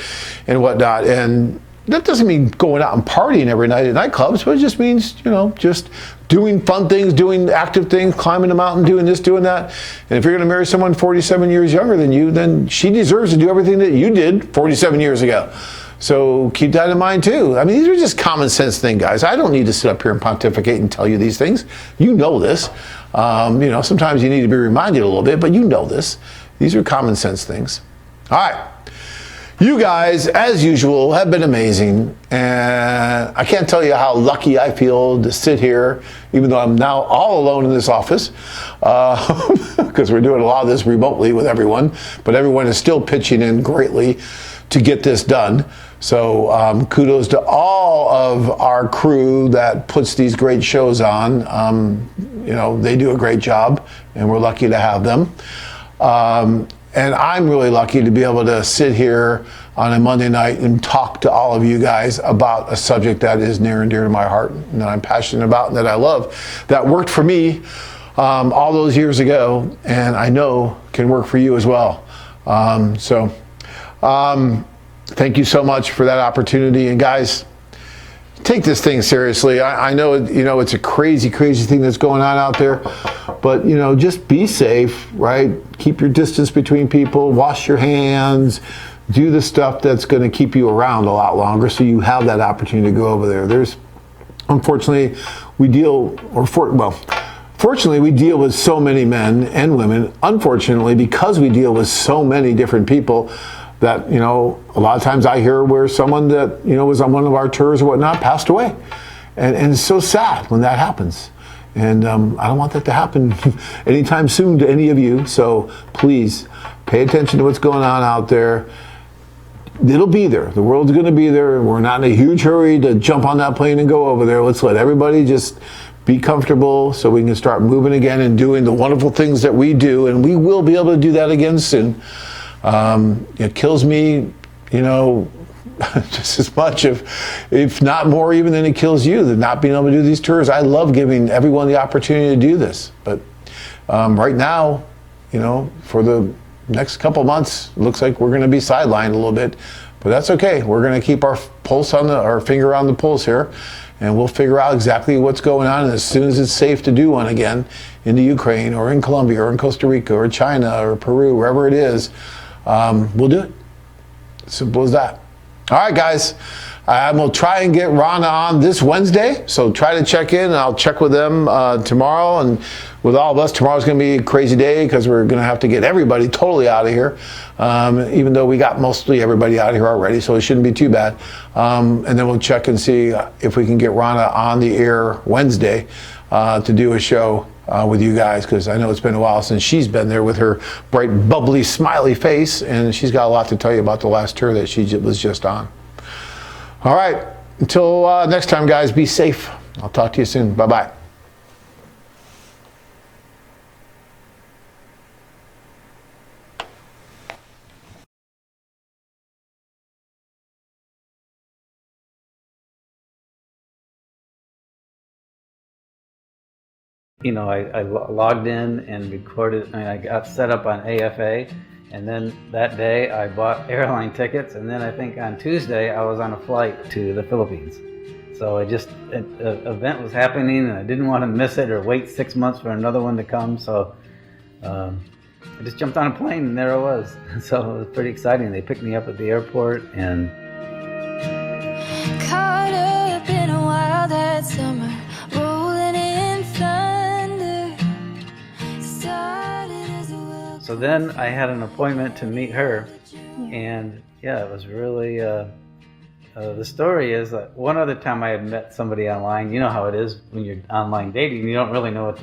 and whatnot. And that doesn't mean going out and partying every night at nightclubs, but it just means, you know, just doing fun things, doing active things, climbing a mountain, doing this, doing that. And if you're going to marry someone 47 years younger than you, then she deserves to do everything that you did 47 years ago. So keep that in mind too. I mean, these are just common sense things, guys. I don't need to sit up here and pontificate and tell you these things. You know this. You know, sometimes you need to be reminded a little bit, but you know this. These are common sense things. All right. You guys, as usual, have been amazing. And I can't tell you how lucky I feel to sit here, even though I'm now all alone in this office, because we're doing a lot of this remotely with everyone, but everyone is still pitching in greatly to get this done. So kudos to all of our crew that puts these great shows on. You know, they do a great job, and we're lucky to have them. And I'm really lucky to be able to sit here on a Monday night and talk to all of you guys about a subject that is near and dear to my heart, and that I'm passionate about, and that I love, that worked for me all those years ago, and I know can work for you as well. Thank you so much for that opportunity. And guys, take this thing seriously. I know, you know, it's a crazy, crazy thing that's going on out there, but, you know, just be safe, right? Keep your distance between people, wash your hands, do the stuff that's going to keep you around a lot longer so you have that opportunity to go over there. Unfortunately, fortunately, we deal with so many men and women. Unfortunately, because we deal with so many different people, that, you know, a lot of times I hear where someone that, you know, was on one of our tours or whatnot passed away. And it's so sad when that happens. And I don't want that to happen anytime soon to any of you. So please pay attention to what's going on out there. It'll be there. The world's going to be there. We're not in a huge hurry to jump on that plane and go over there. Let's let everybody just be comfortable so we can start moving again and doing the wonderful things that we do. And we will be able to do that again soon. It kills me, you know, just as much, if not more even than it kills you, than not being able to do these tours. I love giving everyone the opportunity to do this. But right now, you know, for the next couple months, it looks like we're going to be sidelined a little bit. But that's okay. We're going to keep our pulse on our finger on the pulse here. and we'll figure out exactly what's going on. And as soon as it's safe to do one again into Ukraine or in Colombia or in Costa Rica or China or Peru, wherever it is, we'll do it. Simple as that. All right, guys. I'm going to try and get Rhonda on this Wednesday, so try to check in, and I'll check with them tomorrow. And with all of us, tomorrow's going to be a crazy day because we're going to have to get everybody totally out of here, even though we got mostly everybody out of here already, so it shouldn't be too bad. And then we'll check and see if we can get Rhonda on the air Wednesday to do a show with you guys, because I know it's been a while since she's been there with her bright, bubbly, smiley face, and she's got a lot to tell you about the last tour that she was just on. All right, until next time, guys, be safe. I'll talk to you soon. Bye-bye. You know, I logged in and recorded, and I got set up on AFA, and then that day I bought airline tickets, and then I think on Tuesday I was on a flight to the Philippines. So an event was happening and I didn't want to miss it or wait 6 months for another one to come, so I just jumped on a plane and there I was. So it was pretty exciting. They picked me up at the airport and... Caught up in a wild that summer, rolling in thunder. Started as a wild... So then I had an appointment to meet her, and yeah, it was really, the story is that one other time I had met somebody online. You know how it is when you're online dating, you don't really know what to